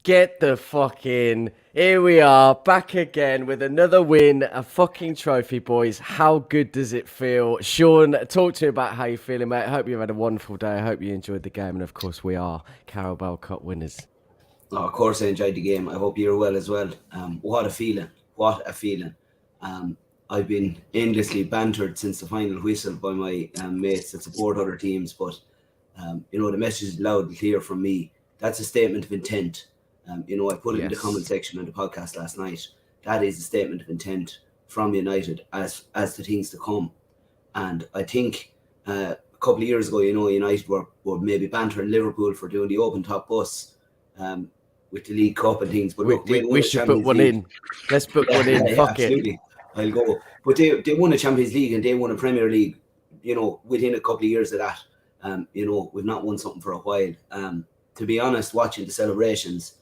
Get the fucking... Here we are, back again with another win, a fucking trophy, boys. How good does it feel? Sean, talk to me about how you're feeling, mate. I hope you've had a wonderful day. I hope you enjoyed the game. And, of course, we are Carabao Cup winners. Oh, of course, I enjoyed the game. I hope you're well as well. What a feeling. What a feeling. I've been endlessly bantered since the final whistle by my mates that support other teams. But, the message is loud and clear from me. That's a statement of intent. I put it in the comment section on the podcast last night. That is a statement of intent from United as to things to come. And I think a couple of years ago, United were maybe bantering Liverpool for doing the open top bus with the League Cup and things. But look, we should put one in. Let's put one in. Yeah, Fuck absolutely. it. I'll go. But they won a Champions League and they won a Premier League, within a couple of years of that. We've not won something for a while. To be honest, watching the celebrations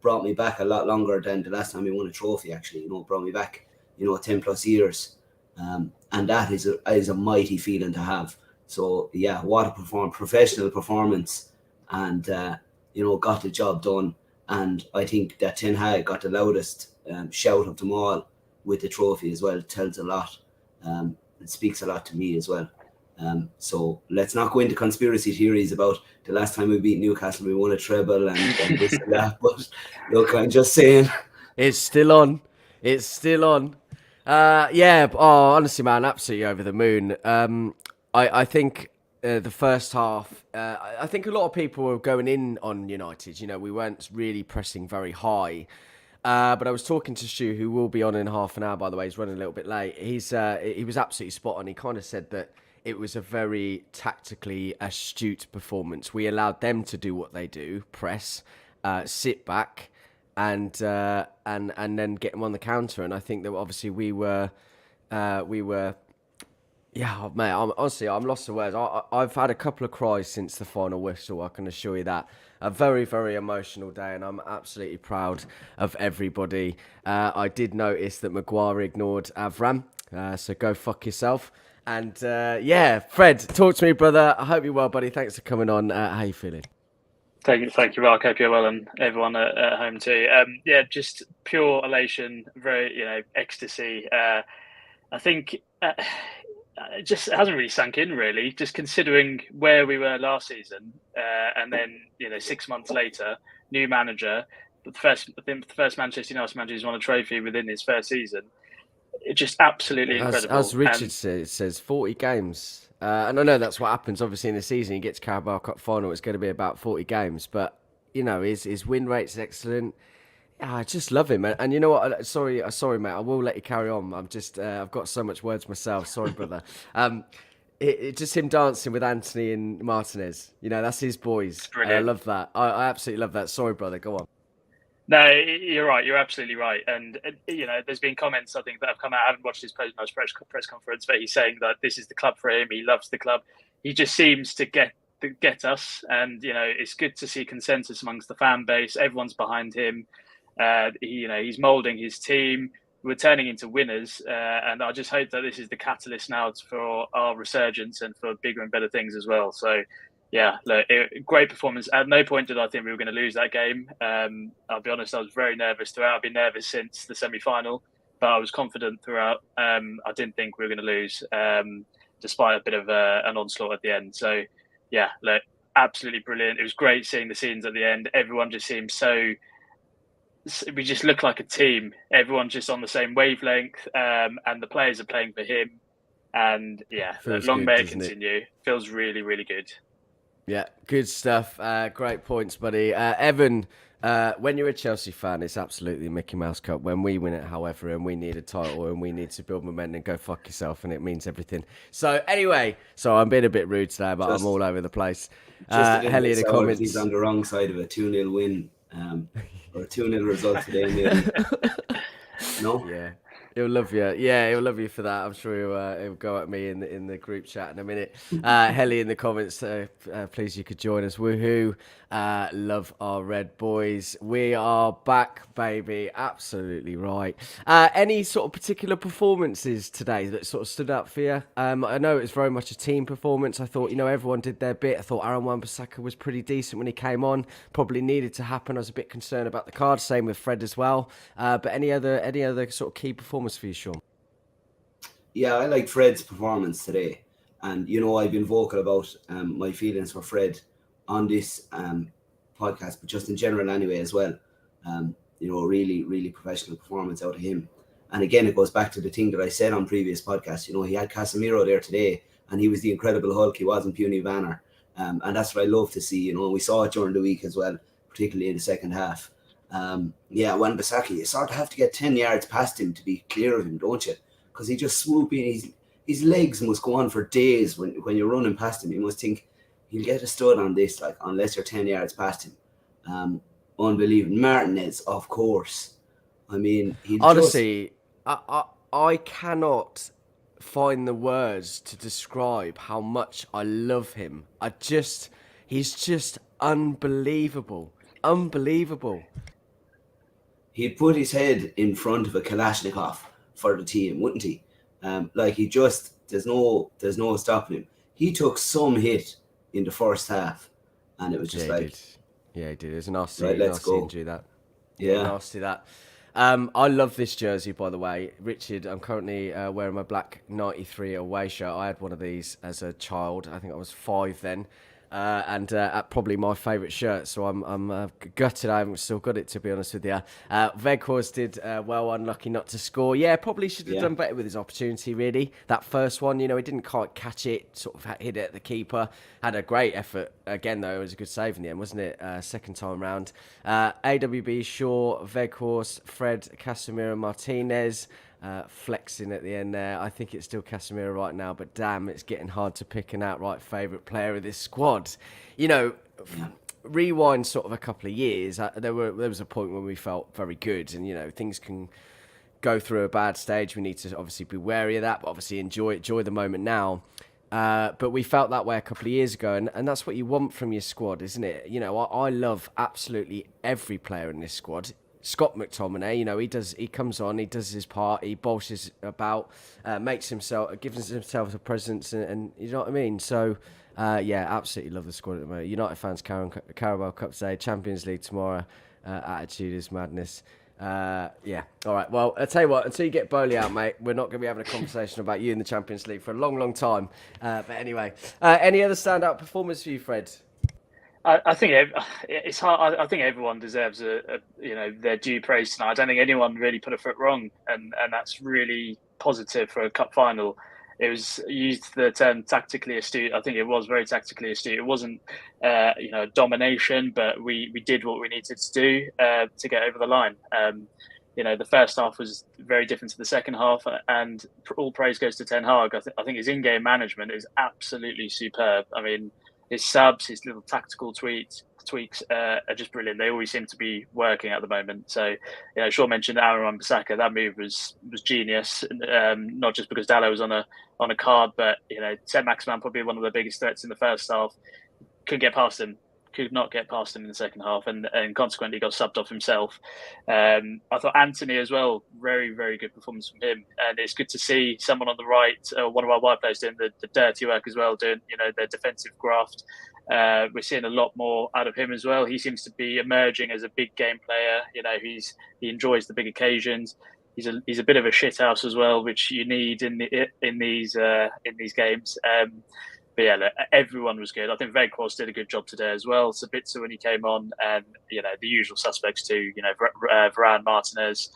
brought me back a lot longer than the last time we won a trophy, actually. Brought me back, 10 plus years. And that is a mighty feeling to have. So, yeah, what a professional performance. And, got the job done. And I think that Ten Hag got the loudest shout of them all with the trophy as well. It tells a lot. It speaks a lot to me as well. So let's not go into conspiracy theories about the last time we beat Newcastle, we won a treble and this and that. But look, I'm just saying. It's still on. It's still on. Honestly, man, absolutely over the moon. I think the first half, I think a lot of people were going in on United. We weren't really pressing very high. But I was talking to Stu, who will be on in half an hour, by the way. He's running a little bit late. He was absolutely spot on. He kind of said that it was a very tactically astute performance. We allowed them to do what they do, press, sit back, and then get them on the counter. And I think that obviously we were. Yeah, mate, I'm lost for words. I've had a couple of cries since the final whistle, I can assure you that. A very, very emotional day, and I'm absolutely proud of everybody. I did notice that Maguire ignored Avram, so go fuck yourself. And Fred, talk to me, brother. I hope you're well, buddy. Thanks for coming on. How you feeling? Thank you, Mark. Hope you're well, and everyone at home too. Just pure elation, very, ecstasy. I think it just hasn't really sunk in, really. Just considering where we were last season, and then 6 months later, new manager. I think the first Manchester United manager who's won a trophy within his first season. It's just absolutely incredible. As Richard says, 40 games. And I know that's what happens, obviously, in the season. You get to Carabao Cup final, it's going to be about 40 games. But, his win rate's excellent. I just love him. And you know what? Sorry, mate. I will let you carry on. I'm just, I've got so much words myself. Sorry, brother. Just him dancing with Anthony and Martinez. That's his boys. I love that. I absolutely love that. Sorry, brother. Go on. No, you're right. You're absolutely right. And, there's been comments, I think, that have come out. I haven't watched his post-match press conference, but he's saying that this is the club for him. He loves the club. He just seems to get us. And, it's good to see consensus amongst the fan base. Everyone's behind him. He's moulding his team. We're turning into winners. And I just hope that this is the catalyst now for our resurgence and for bigger and better things as well. So, yeah, look, great performance. At no point did I think we were going to lose that game. I'll be honest, I was very nervous throughout. I've been nervous since the semi-final, but I was confident throughout. I didn't think we were going to lose, despite a bit of an onslaught at the end. So, yeah, look, absolutely brilliant. It was great seeing the scenes at the end. Everyone just seemed we just look like a team. Everyone's just on the same wavelength, and the players are playing for him. And, yeah, long may it continue. Feels really, really good. Yeah, good stuff. Great points, buddy. Evan, when you're a Chelsea fan, it's absolutely the Mickey Mouse Cup. When we win it, however, and we need a title and we need to build momentum, go fuck yourself, and it means everything. So anyway, I'm being a bit rude today, but I'm all over the place. Helly in the comments. He's on the wrong side of a 2-0 win or a 2-0 result today. Maybe. No? Yeah. He'll love you. Yeah, he'll love you for that. I'm sure he'll go at me in the group chat in a minute. Helly in the comments, please you could join us. Woohoo! Love our Red boys. We are back, baby. Absolutely right. Any sort of particular performances today that sort of stood out for you? I know it was very much a team performance. I thought, everyone did their bit. I thought Aaron Wan-Bissaka was pretty decent when he came on. Probably needed to happen. I was a bit concerned about the card. Same with Fred as well. But any other sort of key performance for you, Sean? Yeah, I liked Fred's performance today. And, I've been vocal about my feelings for Fred on this podcast, but just in general anyway as well. Really, really professional performance out of him. And again, it goes back to the thing that I said on previous podcasts. He had Casemiro there today, and he was the Incredible Hulk. He wasn't puny Banner. And that's what I love to see. We saw it during the week as well, particularly in the second half. Wan-Bissaka, you sort of have to get 10 yards past him to be clear of him, don't you? Because he just swoop in. His legs must go on for days when you're running past him. You must think he'll get a stud on this, unless you're 10 yards past him. Unbelievable. Martinez, of course. I mean, honestly, I cannot find the words to describe how much I love him. He's just unbelievable. Unbelievable. He'd put his head in front of a Kalashnikov for the team, wouldn't he? There's no stopping him. He took some hit in the first half, and it was just he did. It was a nasty, right, let's nasty go. injury that. Yeah, nasty that. I love this jersey, by the way, Richard. I'm currently wearing my black 93 away shirt. I had one of these as a child. I think I was 5 then. And probably my favourite shirt, so I'm gutted I haven't still got it, to be honest with you. Weghorst did well, unlucky not to score. Yeah, probably should have done better with his opportunity, really. That first one, he didn't quite catch it, sort of hit it at the keeper. Had a great effort. Again, though, it was a good save in the end, wasn't it? Second time round. AWB, Shaw, Weghorst, Fred, Casemiro, Martinez. Flexing at the end there. I think it's still Casemiro right now, but damn, it's getting hard to pick an outright favourite player of this squad. Rewind sort of a couple of years, there was a point when we felt very good, and things can go through a bad stage. We need to obviously be wary of that, but obviously enjoy the moment now. But we felt that way a couple of years ago, and that's what you want from your squad, isn't it? I love absolutely every player in this squad. Scott McTominay, he comes on, he does his part, he bolshes about, gives himself a presence, and you know what I mean? So, absolutely love the squad at the moment. United fans, Carabao Cup today, Champions League tomorrow, attitude is madness. All right, well, I'll tell you what, until you get Bowley out, mate, we're not going to be having a conversation about you in the Champions League for a long, long time. But anyway, any other standout performance for you, Fred? I think it's hard. I think everyone deserves their due praise tonight. I don't think anyone really put a foot wrong, and that's really positive for a cup final. It was used the term tactically astute. I think it was very tactically astute. It wasn't domination, but we did what we needed to do to get over the line. The first half was very different to the second half, and all praise goes to Ten Hag. I think his in-game management is absolutely superb. I mean, his subs, his little tactical tweaks are just brilliant. They always seem to be working at the moment. So, Sean mentioned Aaron Wan-Bissaka. That move was genius. Not just because Dalot was on a card, but Saint-Maximin probably one of the biggest threats in the first half. Could not get past him in the second half, and consequently got subbed off himself. I thought Anthony as well, very, very good performance from him, and it's good to see someone on the right, one of our wide players doing the dirty work as well, doing their defensive graft. We're seeing a lot more out of him as well. He seems to be emerging as a big game player. He enjoys the big occasions. He's a bit of a shithouse as well, which you need in these games. But yeah, look, everyone was good. I think Weghorst did a good job today as well. Sabitzer when he came on, and the usual suspects too. Varane, Martinez.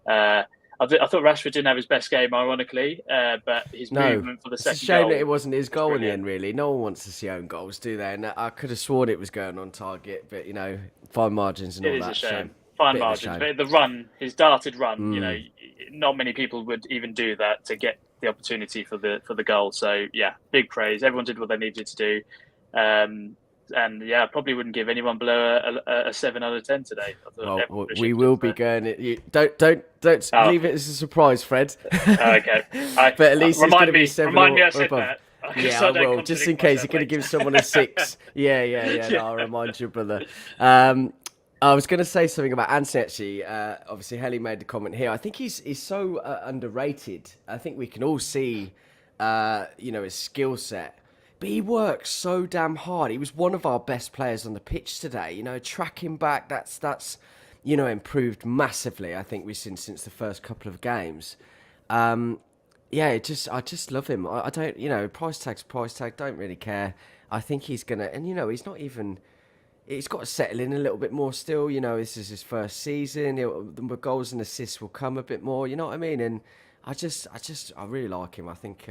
I thought Rashford didn't have his best game, ironically, but his movement for the second goal. It's a shame that it wasn't his goal in the end, really. No one wants to see own goals, do they? And I could have sworn it was going on target, but fine margins and all that. It is a shame. Fine margins, but the run, his darted run, not many people would even do that to get the opportunity for the goal. So yeah, big praise. Everyone did what they needed to do. And yeah, I probably wouldn't give anyone below a 7 out of 10 today. Well, we will be going. Don't leave it as a surprise, Fred. Okay. But at least it's going to be 7 remind me I or said above. that. Yeah, I will. Just in case you're going to give someone a 6. Yeah. No, I'll remind you, brother. I was going to say something about Anthony, actually. Obviously, Helly made the comment here. I think he's so underrated. I think we can all see, his skill set. But he works so damn hard. He was one of our best players on the pitch today. Tracking back, that's improved massively. I think we've seen since the first couple of games. I just love him. I don't, price tag. Don't really care. I think he's gonna, and he's not even. He's got to settle in a little bit more still. This is his first season. The goals and assists will come a bit more. You know what I mean? And I really like him. I think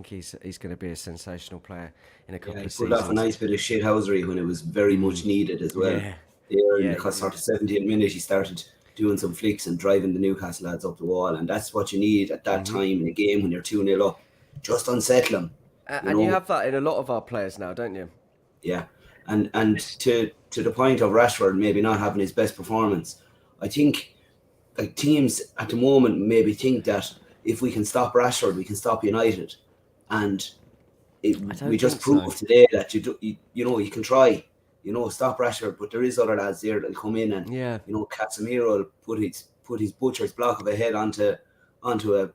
he's going to be a sensational player in a couple of seasons. He pulled off a nice bit of shithousery when it was very much needed as well. In the sort of 70th minute, he started doing some flicks and driving the Newcastle lads up the wall, and that's what you need at that time in a game when you're 2-0 up. Just unsettle them. And you have that in a lot of our players now, don't you? Yeah, and to the point of Rashford maybe not having his best performance, I think teams at the moment maybe think that if we can stop Rashford, we can stop United, and we just proved today that you can try, stop Rashford, but there is other lads there that'll come in and Casemiro will put his butcher's block of a head onto a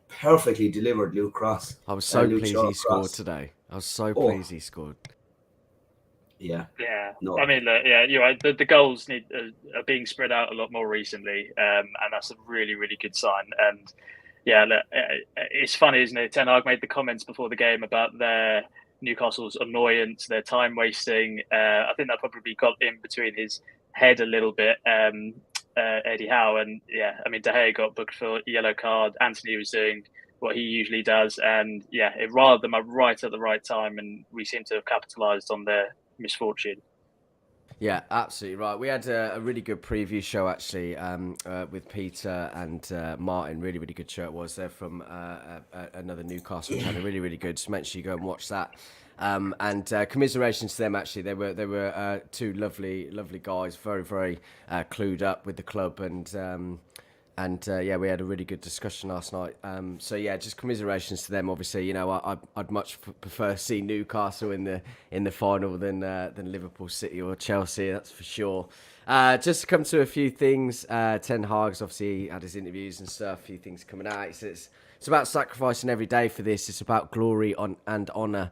perfectly delivered Luke Cross. I was so pleased he scored today. I was so pleased he scored. Yeah. No. I mean, you're right. The goals are being spread out a lot more recently, and that's a really, really good sign. And it's funny, isn't it? Ten Hag made the comments before the game about their Newcastle's annoyance, their time wasting. I think that probably got in between his head a little bit, Eddie Howe. And De Gea got booked for a yellow card. Anthony was doing what he usually does, and it riled them up right at the right time, and we seem to have capitalised on their misfortune. Yeah, absolutely right. We had a really good preview show actually with Peter and Martin. Really, really good show it was. They're from another Newcastle channel. Really, really good. So make sure you go and watch that. And commiserations to them. Actually, they were two lovely guys. Very, very clued up with the club and we had a really good discussion last night. Just commiserations to them. Obviously, I'd much prefer to see Newcastle in the final than Liverpool, City, or Chelsea. That's for sure. Just to come to a few things. Ten Hag's obviously had his interviews and stuff. A few things coming out. He says it's about sacrificing every day for this. It's about glory and honour.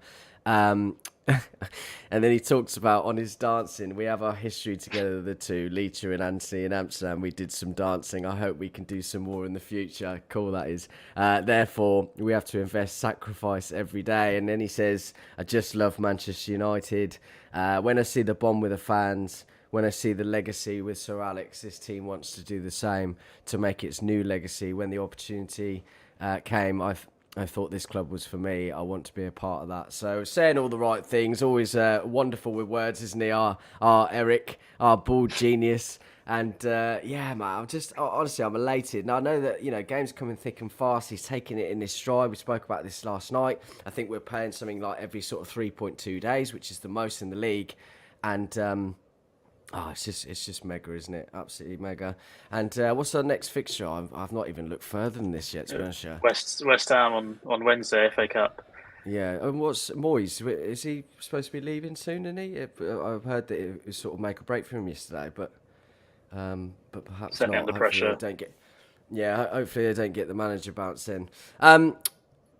And then he talks about on his dancing. We have our history together, the two, Leacher and Anthony in Amsterdam. We did some dancing. I hope we can do some more in the future. Cool, that is. Therefore, we have to sacrifice every day. And then he says, I just love Manchester United. When I see the bond with the fans, when I see the legacy with Sir Alex, this team wants to do the same to make its new legacy. When the opportunity came, I thought this club was for me. I want to be a part of that. So saying all the right things, always wonderful with words, isn't he? Our Eric, our bald genius. And man, honestly, I'm elated. Now I know that, games coming thick and fast. He's taking it in his stride. We spoke about this last night. I think we're playing something like every sort of 3.2 days, which is the most in the league. And it's just mega, isn't it? Absolutely mega. And what's our next fixture? I've not even looked further than this yet, to be honest. West Ham on Wednesday, FA Cup. Yeah, and what's Moyes? Is he supposed to be leaving soon? Isn't he? I've heard that it was sort of make or break for him yesterday, but perhaps certainly not. Under pressure. Hopefully they don't get the manager bounced in.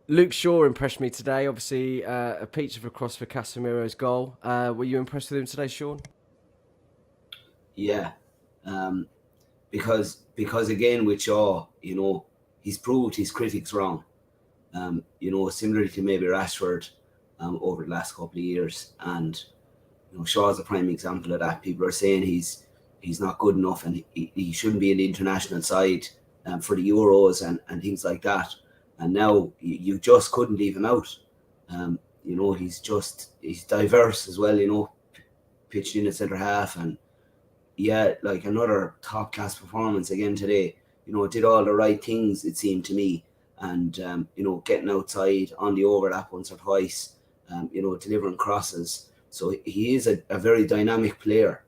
Luke Shaw impressed me today. Obviously, a peach of a cross for Casemiro's goal. Were you impressed with him today, Sean? Yeah, because again with Shaw, he's proved his critics wrong. Similarly to maybe Rashford over the last couple of years, and Shaw's a prime example of that. People are saying he's not good enough and he shouldn't be in the international side for the Euros and things like that. And now you just couldn't leave him out. He's diverse as well. Pitched in at centre half and. Like another top class performance again today. Did all the right things, it seemed to me, and getting outside on the overlap once or twice, delivering crosses. So he is a very dynamic player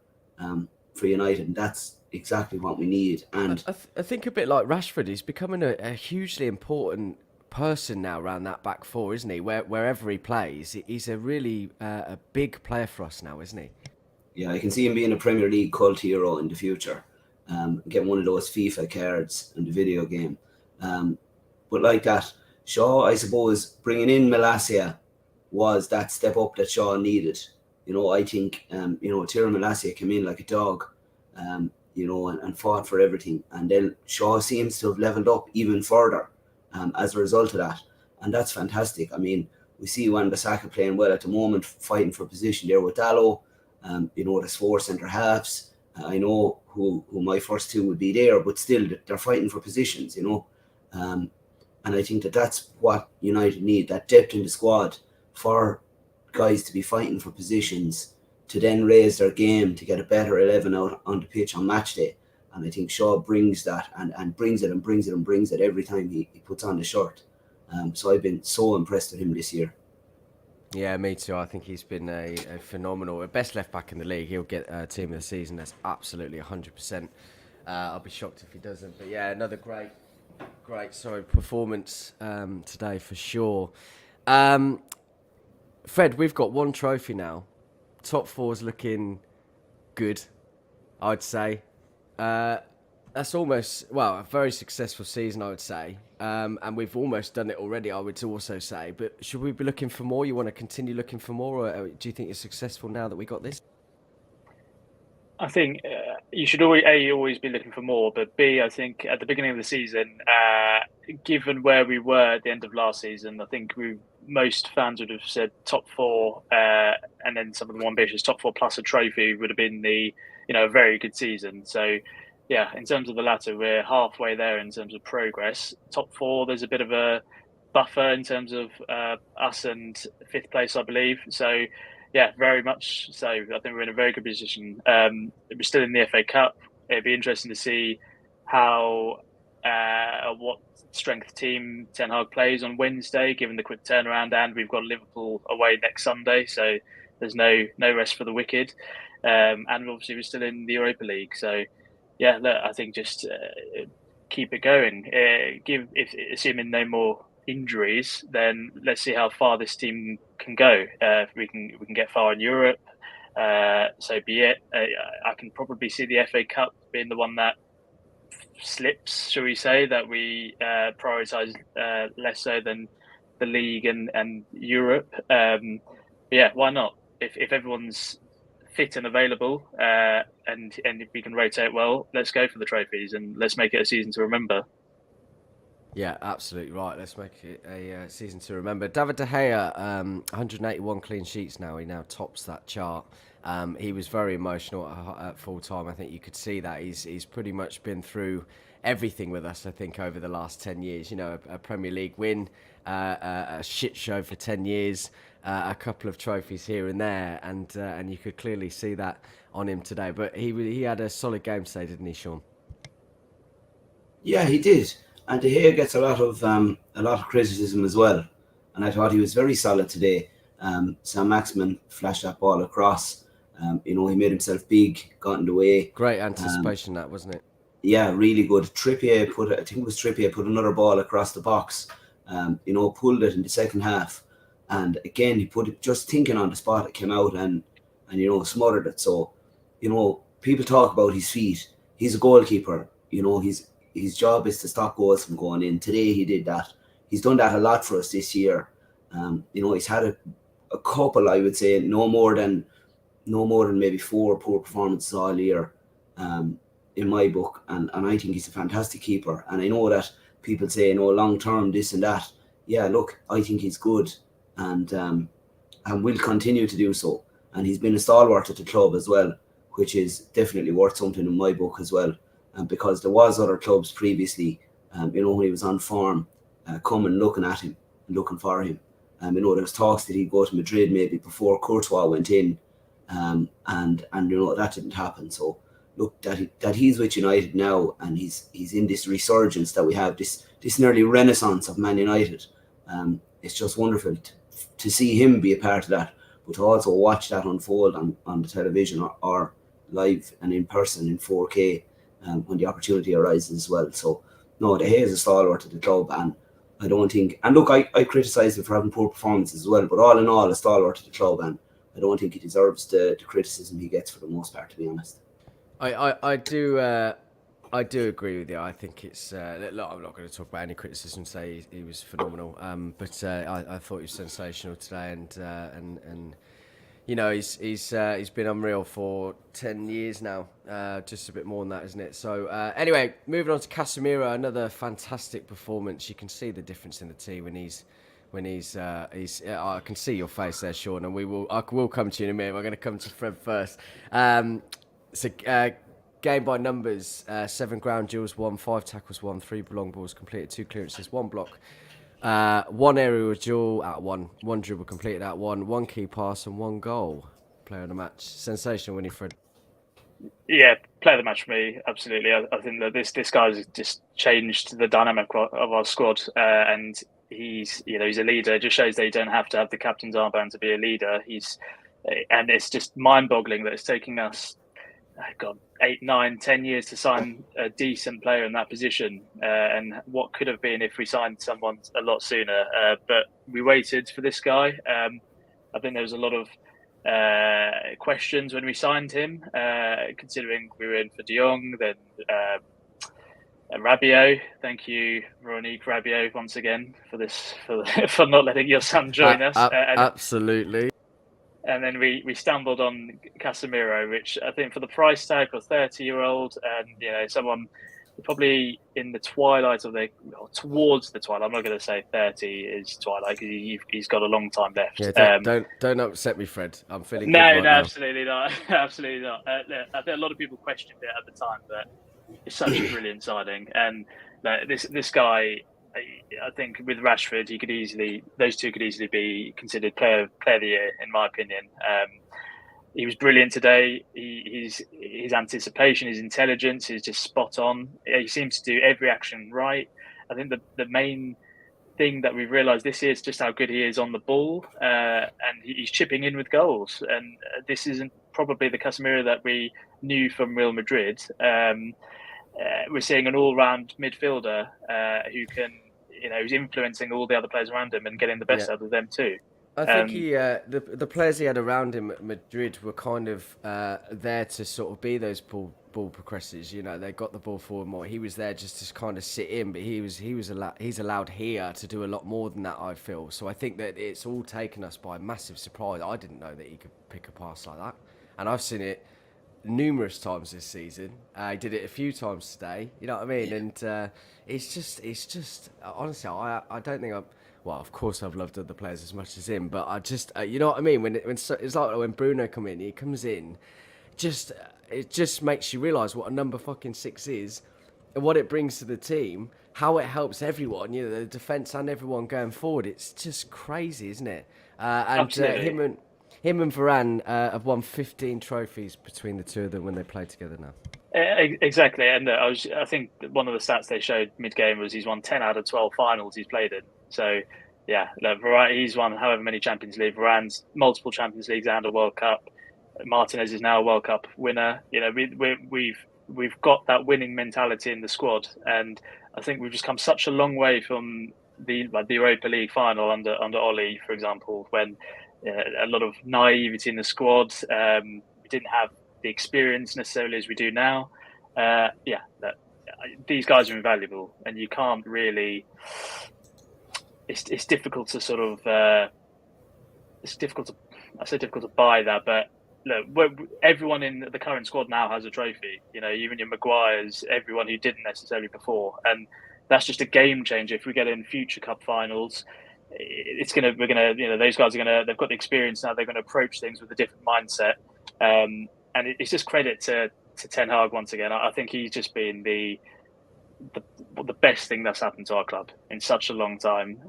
for United, and that's exactly what we need. And I think a bit like Rashford, he's becoming a hugely important person now around that back four, isn't he? Wherever he plays, he's a really a big player for us now, isn't he? Yeah, I can see him being a Premier League cult hero in the future. Getting one of those FIFA cards in the video game. But like that, Shaw, I suppose, bringing in Malacia was that step up that Shaw needed. I think, Tierra Malacia came in like a dog, and fought for everything. And then Shaw seems to have leveled up even further as a result of that. And that's fantastic. I mean, we see Wan-Bissaka playing well at the moment, fighting for position there with Dallo. There's 4 centre halves. I know who my first 2 would be there, but still they're fighting for positions, and I think that's what United need, that depth in the squad for guys to be fighting for positions, to then raise their game, to get a better 11 out on the pitch on match day. And I think Shaw brings that and brings it every time he puts on the shirt. So I've been so impressed with him this year. Yeah, me too. I think he's been a phenomenal, best left back in the league. He'll get team of the season. That's absolutely 100%. I'll be shocked if he doesn't. But yeah, another great performance today for sure. Fred, we've got 1 trophy now. Top 4's looking good, I'd say. That's almost, a very successful season, I would say. And we've almost done it already, I would also say. But should we be looking for more? You want to continue looking for more? Or do you think you're successful now that we got this? I think you should always be looking for more. But B, I think at the beginning of the season, given where we were at the end of last season, I think most fans would have said top 4, and then some of the more ambitious top 4 plus a trophy would have been a very good season. So, yeah, in terms of the latter, we're halfway there in terms of progress. Top 4, there's a bit of a buffer in terms of us and 5th place, I believe. So, yeah, very much so. I think we're in a very good position. We're still in the FA Cup. It'd be interesting to see what strength team Ten Hag plays on Wednesday, given the quick turnaround, and we've got Liverpool away next Sunday, so there's no rest for the wicked. And obviously we're still in the Europa League, so yeah, look, I think just keep it going. Assuming no more injuries, then let's see how far this team can go. If we can get far in Europe, so be it. I can probably see the FA Cup being the one that slips, shall we say, that we prioritise less so than the league and Europe. Yeah, why not? If everyone's fit and available, and if we can rotate well, let's go for the trophies and let's make it a season to remember. Yeah, absolutely right. Let's make it a season to remember. David De Gea, 181 clean sheets now. He now tops that chart. He was very emotional at full time. I think you could see that. He's pretty much been through everything with us, I think, over the last 10 years. A Premier League win, a shit show for 10 years, a couple of trophies here and there, and you could clearly see that on him today. But he had a solid game today, didn't he, Sean? Yeah, he did. And De Gea gets a lot of criticism as well. And I thought he was very solid today. Sam Maximin flashed that ball across. He made himself big, got in the way. Great anticipation, that, wasn't it? Yeah, really good. Trippier put another ball across the box. Pulled it in the second half. And again, he put it just thinking on the spot. It came out and smothered it. So, people talk about his feet. He's a goalkeeper. His job is to stop goals from going in. Today he did that. He's done that a lot for us this year. He's had a couple, I would say, no more than maybe 4 poor performances all year, in my book. And I think he's a fantastic keeper. And I know that people say, long term, this and that. Yeah, look, I think he's good, and will continue to do so. And he's been a stalwart at the club as well, which is definitely worth something in my book as well. Because there was other clubs previously, when he was on form, coming looking at him, looking for him. There was talks that he'd go to Madrid maybe before Courtois went in, and that didn't happen. So look, that he's with United now, and he's in this resurgence that we have, this nearly renaissance of Man United. It's just wonderful to see him be a part of that. but to also watch that unfold on the television or live and in person in 4K when the opportunity arises as well. So no, De Gea is a stalwart of the club, and I don't think, and look, I criticise him for having poor performances as well, but all in all, a stalwart of the club, and I don't think he deserves the criticism he gets for the most part, to be honest. I do agree with you. I think it's. Look, I'm not going to talk about any criticism. Say he was phenomenal, but I thought he was sensational today, and you know he's been unreal for 10 years now. Just a bit more than that, isn't it? So anyway, moving on to Casemiro, another fantastic performance. You can see the difference in the team when he's. I can see your face there, Sean, and I will come to you in a minute. We're going to come to Fred first. Game by numbers, 7 ground duels won, 5 tackles won, 3 long balls completed, 2 clearances, 1 block, 1 aerial duel out of 1 dribble completed out of 1 key pass and 1 goal. Player of the match. Sensational winning, Fred. Yeah, player of the match for me, absolutely. I think that this guy's just changed the dynamic of our squad, and he's a leader. It just shows that you don't have to have the captain's armband to be a leader. And it's just mind-boggling that it's taking us 8, 9, 10 years to sign a decent player in that position, and what could have been if we signed someone a lot sooner. But we waited for this guy. I think there was a lot of questions when we signed him, considering we were in for De Jong, then Rabiot. Thank you, Veronique Rabiot, once again for not letting your son join us. Absolutely. And then we stumbled on Casemiro, which I think for the price tag for a 30-year-old, and someone probably in the twilight towards the twilight. I'm not going to say 30 is twilight because he's got a long time left. Yeah, don't upset me, Fred. I'm feeling no, good right now. Absolutely not, absolutely not. I think a lot of people questioned it at the time, but it's such a brilliant signing, and this guy. I think with Rashford, those two could easily be considered player of the year, in my opinion. He was brilliant today. His anticipation, his intelligence is just spot on. He seems to do every action right. I think the main thing that we've realised this year is just how good he is on the ball, and he's chipping in with goals. And this isn't probably the Casemiro that we knew from Real Madrid. We're seeing an all-round midfielder who can, who's influencing all the other players around him and getting the best out of them too. I think the players he had around him at Madrid were kind of there to sort of be those ball progressors. They got the ball forward more. He was there just to kind of sit in, but he's allowed here to do a lot more than that, I feel. So I think that it's all taken us by massive surprise. I didn't know that he could pick a pass like that, and I've seen it numerous times this season. I did it a few times today. You know what I mean? And it's just honestly, I don't think well, of course I've loved other players as much as him, but I just you know what I mean? It's like when Bruno he comes in, it just makes you realise what a number fucking 6 is, and what it brings to the team, how it helps everyone, the defence and everyone going forward. It's just crazy, isn't it? And him and Varane have won 15 trophies between the two of them when they play together now. Exactly, and I think one of the stats they showed mid-game was he's won 10 out of 12 finals he's played in. So, yeah, he's won however many Champions League. Varane's multiple Champions Leagues and a World Cup. Martinez is now a World Cup winner. We've got that winning mentality in the squad, and I think we've just come such a long way from the Europa League final under Oli, for example, when a lot of naivety in the squad. We didn't have the experience necessarily as we do now. These guys are invaluable, and you can't really. It's difficult to sort of. It's difficult to. I say difficult to buy that, but look, everyone in the current squad now has a trophy. Even your Maguires, everyone who didn't necessarily before, and that's just a game changer. If we get in future cup finals, those guys are gonna. They've got the experience now. They're going to approach things with a different mindset, and it's just credit to Ten Hag once again. I think he's just been the best thing that's happened to our club in such a long time.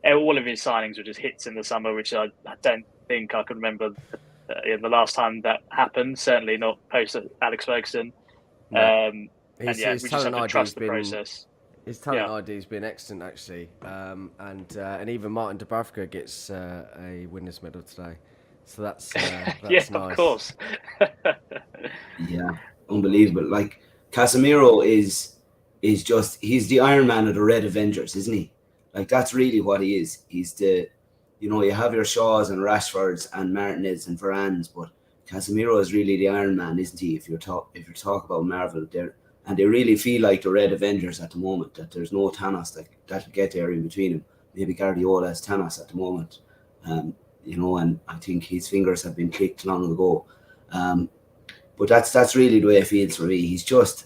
All of his signings were just hits in the summer, which I don't think I can remember the last time that happened. Certainly not post Alex Ferguson. No. We just have to trust the process. His talent ID has been excellent, actually, and even Martin Dubravka gets a winners medal today. So that's Yeah, nice. of course. Yeah, unbelievable. Like Casemiro is just he's the Iron Man of the Red Avengers, isn't he? Like that's really what he is. He's the you have your Shaws and Rashfords and Martinez and Varans, but Casemiro is really the Iron Man, isn't he? If you talk about Marvel, they really feel like the Red Avengers at the moment. That there's no Thanos that'll get there in between them. Maybe Guardiola is Thanos at the moment, and I think his fingers have been clicked long ago. But that's really the way it feels for me. He's just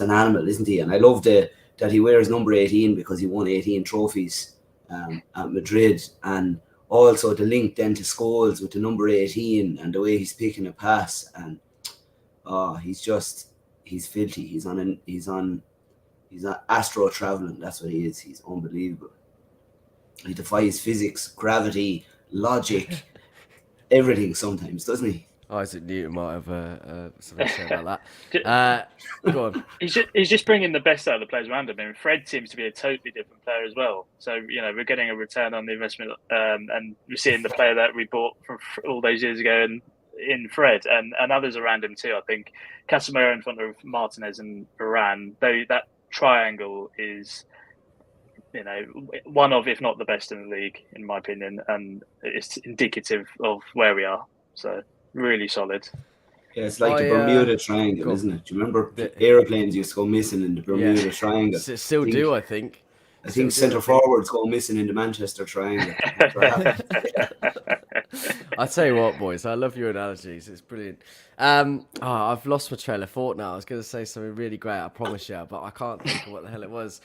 an animal, isn't he? And I love that he wears number 18 because he won 18 trophies at Madrid, and also the link then to Scholes with the number 18 and the way he's picking a pass, and he's filthy. He's on astro traveling. That's what he is. He's unbelievable. He defies physics, gravity, logic, everything sometimes, doesn't he? Isaac Newton might have something to say about that. Go on. He's just bringing the best out of the players around him. I mean, Fred seems to be a totally different player as well. So, we're getting a return on the investment, and we're seeing the player that we bought from all those years ago in Fred and others around him too. I think Casemiro in front of Martinez and Varane, though that triangle is, one of, if not the best in the league, in my opinion, and it's indicative of where we are. So, really solid. Yeah, it's like the Bermuda Triangle, isn't it? Do you remember aeroplanes used to go missing in the Bermuda Triangle? Still do, I think. I think centre forwards go missing in the Manchester Triangle. I'll tell you what, boys, I love your analogies. It's brilliant. I've lost my trail of thought now. I was going to say something really great, I promise you, but I can't think of what the hell it was.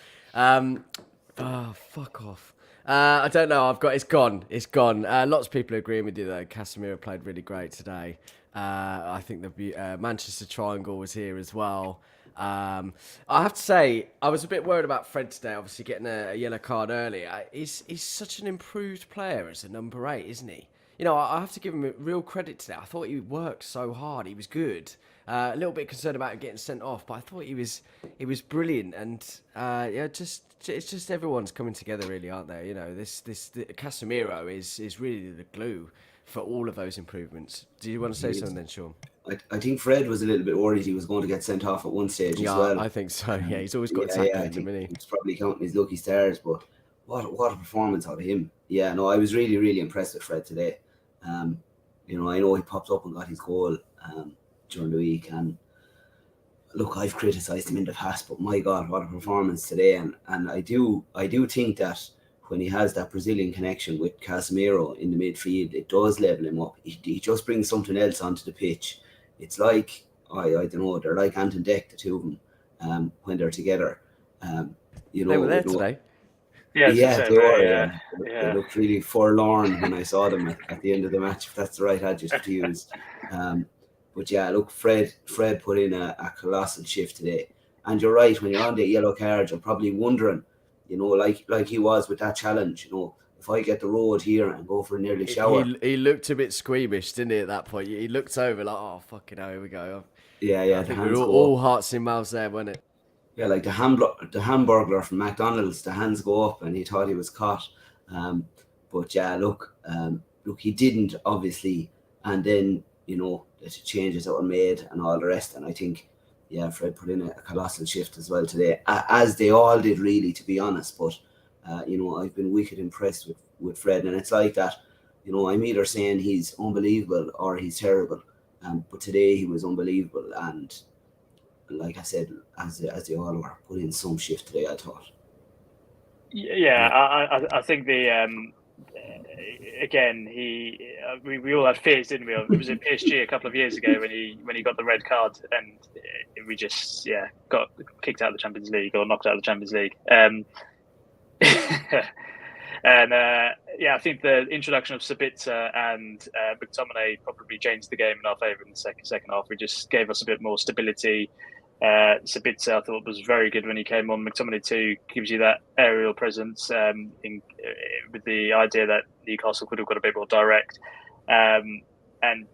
Fuck off. I don't know. It's gone. It's gone. Lots of people are agreeing with you though. Casemiro played really great today. I think the Manchester Triangle was here as well. I have to say, I was a bit worried about Fred today. Obviously, getting a yellow card earlier. He's such an improved player as a number 8, isn't he? I have to give him real credit today. I thought he worked so hard. He was good. A little bit concerned about him getting sent off, but I thought he was brilliant. And it's just everyone's coming together, really, aren't they? This Casemiro is really the glue for all of those improvements. Do you want to say something then, Sean? I think Fred was a little bit worried he was going to get sent off at one stage as well. I think so. Yeah, he's always got a tackle in him, isn't he? He's probably counting his lucky stars, but what a performance out of him. Yeah, no, I was really, really impressed with Fred today. I know he popped up and got his goal during the week, and look, I've criticised him in the past, but my God, what a performance today! And I do think that when he has that Brazilian connection with Casemiro in the midfield, it does level him up. He just brings something else onto the pitch. It's like, I don't know, they're like Ant and Dec, the two of them, when they're together. They were there today. Yeah, they were. Yeah. They looked really forlorn when I saw them at the end of the match, if that's the right adjective to use. But yeah, look, Fred put in a colossal shift today. And you're right, when you're on the yellow card, you're probably wondering, like he was with that challenge, if I get the road here and go for an early shower. He looked a bit squeamish, didn't he, at that point? He looked over like, oh, fucking hell, here we go. Yeah. I think we were all hearts in mouths there, wasn't it? Yeah, like the hamburglar from McDonald's, the hands go up and he thought he was caught. But yeah, look, he didn't, obviously. And then, the changes that were made and all the rest. And I think, yeah, Fred put in a colossal shift as well today, as they all did, really, to be honest. But, I've been wicked impressed with Fred. And it's like that, I'm either saying he's unbelievable or he's terrible. But today he was unbelievable. And like I said, as they all were, put in some shift today, I thought. Yeah, I think again, we all had fears, didn't we? It was in PSG a couple of years ago when he got the red card, and we just got kicked out of the Champions League or knocked out of the Champions League. I think the introduction of Sabitzer and McTominay probably changed the game in our favour in the second half. We just gave us a bit more stability. Sabitzer, I thought, was very good when he came on. McTominay too gives you that aerial presence with the idea that Newcastle could have got a bit more direct. And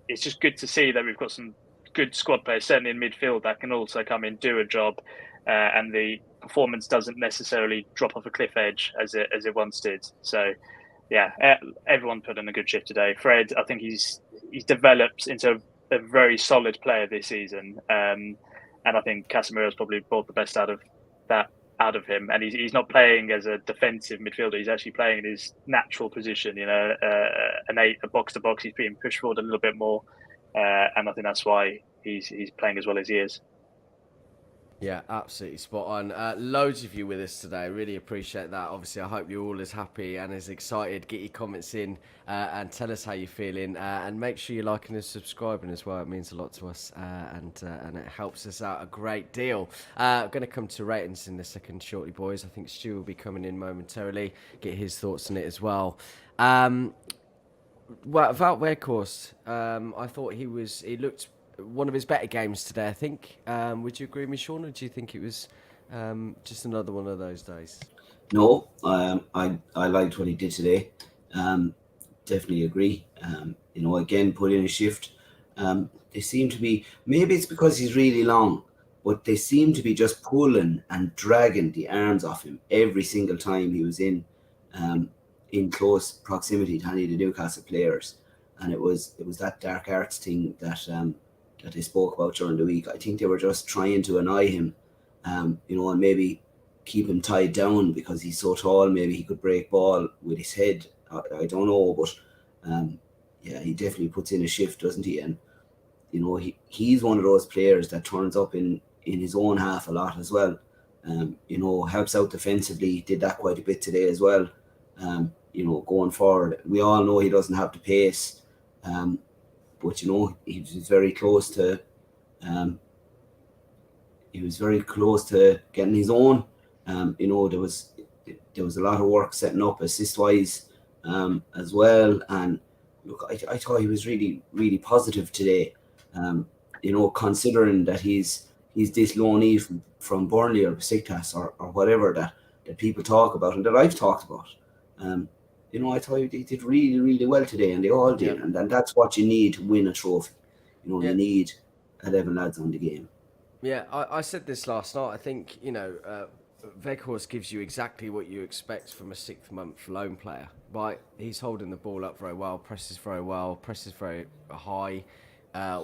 it's just good to see that we've got some good squad players, certainly in midfield, that can also come in, do a job, and the performance doesn't necessarily drop off a cliff edge as it once did. So, everyone put in a good shift today. Fred, I think he's developed into a very solid player this season, and I think Casemiro's probably brought the best out of him. And he's not playing as a defensive midfielder; he's actually playing in his natural position. A box to box. He's being pushed forward a little bit more, and I think that's why he's playing as well as he is. Yeah, absolutely spot on. Loads of you with us today. Really appreciate that. Obviously, I hope you're all as happy and as excited. Get your comments in and tell us how you're feeling. And make sure you're liking and subscribing as well. It means a lot to us and it helps us out a great deal. I'm going to come to ratings in a second shortly, boys. I think Stu will be coming in momentarily. Get his thoughts on it as well. Well, about Weghorst, I thought he looked one of his better games today, I think. Would you agree with me, Sean, or do you think it was just another one of those days? No, I liked what he did today. Definitely agree. Again, put in a shift. They seem to be, maybe it's because he's really long, but they seem to be just pulling and dragging the arms off him every single time he was in close proximity to any of the Newcastle players. And it was that dark arts thing that they spoke about during the week. I think they were just trying to annoy him, and maybe keep him tied down because he's so tall. Maybe he could break ball with his head. I don't know, but he definitely puts in a shift, doesn't he? And he's one of those players that turns up in his own half a lot as well. Helps out defensively. Did that quite a bit today as well. Going forward, we all know he doesn't have the pace. But he was very close to. He was very close to getting his own. There was a lot of work setting up assist wise, as well. And look, I thought he was really, really positive today. Considering that he's this loanee from Burnley or Besiktas or whatever that people talk about and that I've talked about. I thought he did really, really well today, and they all did. Yeah. And that's what you need to win a trophy. You need 11 lads on the game. Yeah, I said this last night. I think, Weghorst gives you exactly what you expect from a 6-month loan player, right? He's holding the ball up very well, presses very high,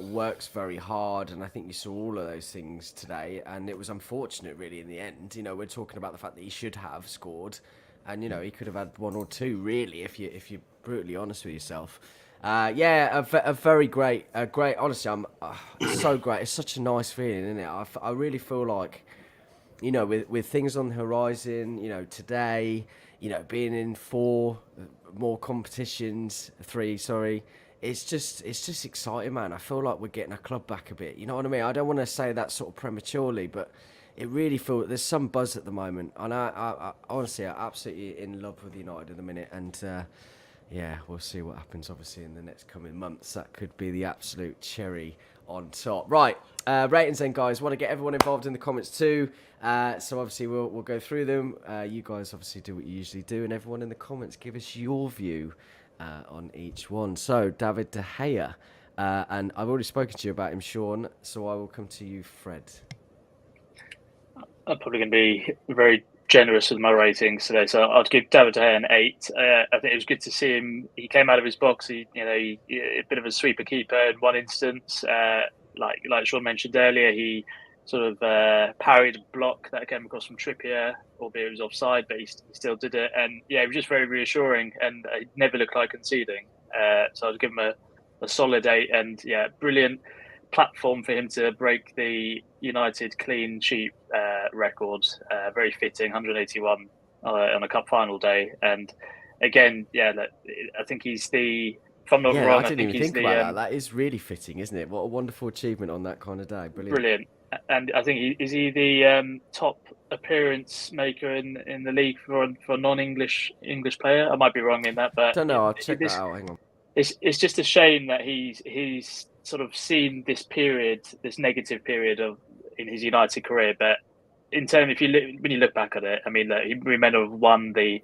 works very hard, and I think you saw all of those things today, and it was unfortunate, really, in the end. We're talking about the fact that he should have scored. And, he could have had one or two, really, if you're brutally honest with yourself. A very great, honestly, it's so great. It's such a nice feeling, isn't it? I really feel like, with things on the horizon, today, being in 3 more competitions, it's just exciting, man. I feel like we're getting our club back a bit. You know what I mean? I don't want to say that sort of prematurely, but it really feels there's some buzz at the moment, and I honestly, I'm absolutely in love with United at the minute, and we'll see what happens. Obviously, in the next coming months, that could be the absolute cherry on top. Right, ratings then, guys. Want to get everyone involved in the comments too. So obviously, we'll go through them. You guys obviously do what you usually do, and everyone in the comments give us your view on each one. So David De Gea, and I've already spoken to you about him, Sean. So I will come to you, Fred. I'm probably going to be very generous with my ratings today, so I'd give David De Gea an 8. I think it was good to see him. He came out of his box. He a bit of a sweeper keeper in one instance. Like Sean mentioned earlier, he sort of parried a block that came across from Trippier, albeit it was offside, but he still did it. And it was just very reassuring, and it never looked like conceding. So I'd give him a solid 8, and brilliant platform for him to break the United clean sheet record. Very fitting, 181 on a cup final day. And again, I think he's the. If I'm not wrong, I didn't even think about that. That is really fitting, isn't it? What a wonderful achievement on that kind of day. Brilliant. And I think is he the top appearance maker in the league for a non-English player? I might be wrong in that, but I don't know. I'll check that out. Hang on. It's just a shame that he's sort of seen this negative period in his United career. But in terms, when you look back at it, I mean, we may not have won the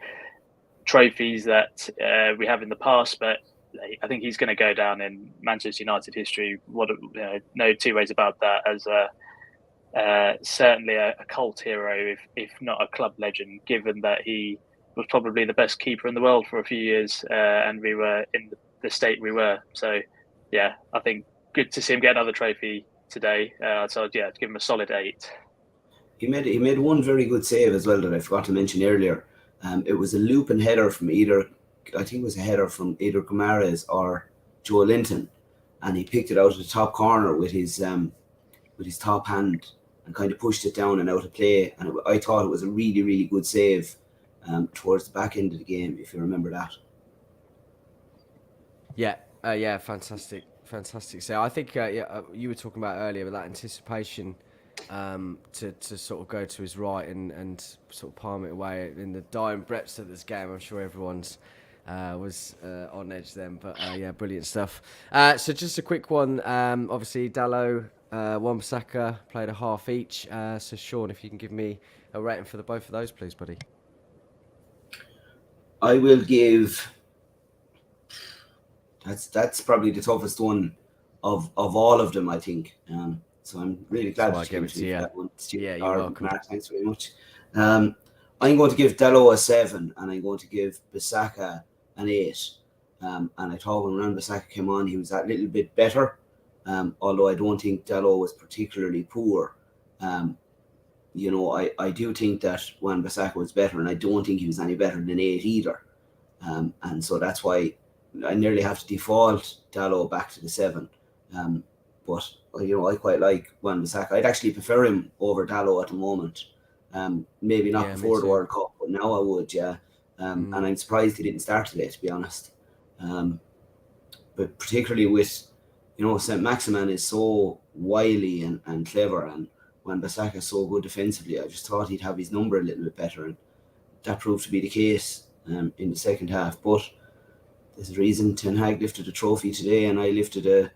trophies that we have in the past, but I think he's going to go down in Manchester United history. No two ways about that. As certainly a cult hero, if not a club legend, given that he was probably the best keeper in the world for a few years, and we were in the state we were. So, yeah, I think good to see him get another trophy today. So, yeah, give him a solid 8. He made one very good save as well that I forgot to mention earlier. It was a looping header from either Guimaraes or Joe Linton, and he picked it out of the top corner with his top hand and kind of pushed it down and out of play. And I thought it was a really, really good save towards the back end of the game, if you remember that. Yeah, fantastic. So I think you were talking about earlier about that anticipation to sort of go to his right and sort of palm it away in the dying breaths of this game. I'm sure everyone's was on edge then, but yeah, brilliant stuff. So just a quick one. Obviously, Dalot, Wan-Bissaka played a half each. So Sean, if you can give me a rating for both of those, please, buddy. I will give. That's probably the toughest one of all of them, I think. So I'm really glad I gave it to you. That one. Yeah, you're welcome. Mark, thanks very much. I'm going to give Dalot a 7, and I'm going to give Bissaka an 8. And I thought when Wan-Bissaka came on, he was that little bit better. Although I don't think Dalot was particularly poor. You know, I do think that Wan-Bissaka was better, and I don't think he was any better than 8 either. And so that's why I nearly have to default Dalot back to the 7. But you know, I quite like Wan-Bissaka. I'd actually prefer him over Dalot at the moment. Maybe not before the World Cup, but now I would, yeah. And I'm surprised he didn't start today, to be honest. But particularly with, you know, St. Maximin is so wily and clever, and Wan-Bissaka is so good defensively. I just thought he'd have his number a little bit better, and that proved to be the case in the second half. But there's a reason Ten Hag lifted a trophy today, and I lifted a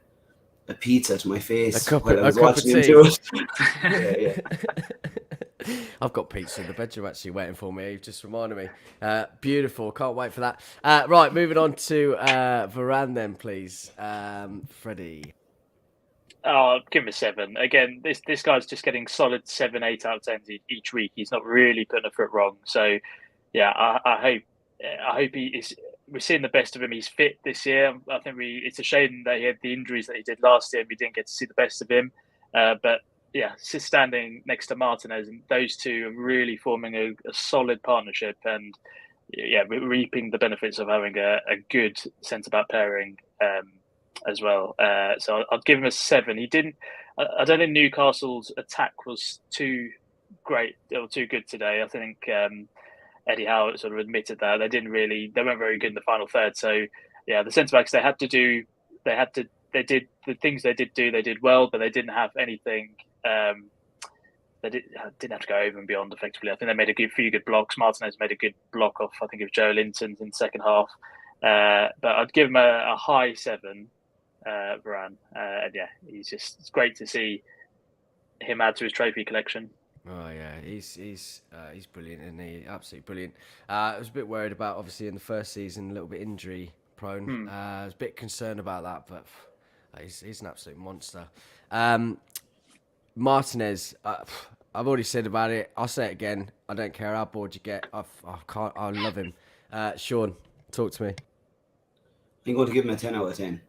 pizza to my face while I was watching him do it. Yeah. I've got pizza in the bedroom actually waiting for me. You've just reminded me. Beautiful. Can't wait for that. Right, moving on to Varane then, please. Freddie. Oh, give him a 7. Again, this guy's just getting solid 7, 8 out of 10 each week. He's not really putting a foot wrong. So, yeah, I hope he is. We're seeing the best of him. He's fit this year. I think it's a shame that he had the injuries that he did last year and we didn't get to see the best of him. But yeah, standing next to Martinez, and those two are really forming a solid partnership, and yeah, we're reaping the benefits of having a good centre-back pairing as well. So I'll give him a 7. I don't think Newcastle's attack was too great or too good today. I think Eddie Howe sort of admitted that they weren't very good in the final third. So yeah, the centre backs they did the things they did well, but they didn't have anything. They didn't have to go over and beyond effectively. I think they made a few good blocks. Martinez made a good block off, I think, of Joe Linton's in the second half. But I'd give him a high 7, Varane. And yeah, it's great to see him add to his trophy collection. Oh yeah, he's brilliant, isn't he? Absolutely brilliant. I was a bit worried about, obviously, in the first season, a little bit injury prone. I was a bit concerned about that, but he's an absolute monster. Martinez, I've already said about it. I'll say it again. I don't care how bored you get. I love him. Sean, talk to me. I'm going to give him a 10 out of 10,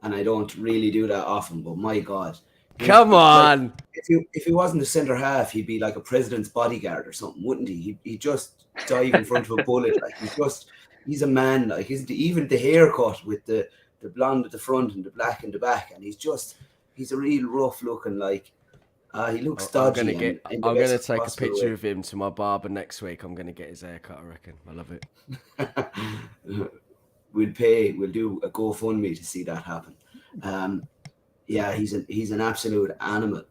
and I don't really do that often. But my God. Come on! Like, if he wasn't a centre half, he'd be like a president's bodyguard or something, wouldn't he? He'd just dive in front of a bullet. Like he's a man. Like even the haircut with the blonde at the front and the black in the back, and he's a real rough looking. Like he looks dodgy. I'm gonna take a picture of him to my barber next week. I'm gonna get his haircut. I reckon. I love it. We'll do a GoFundMe to see that happen. Yeah, he's an absolute animal.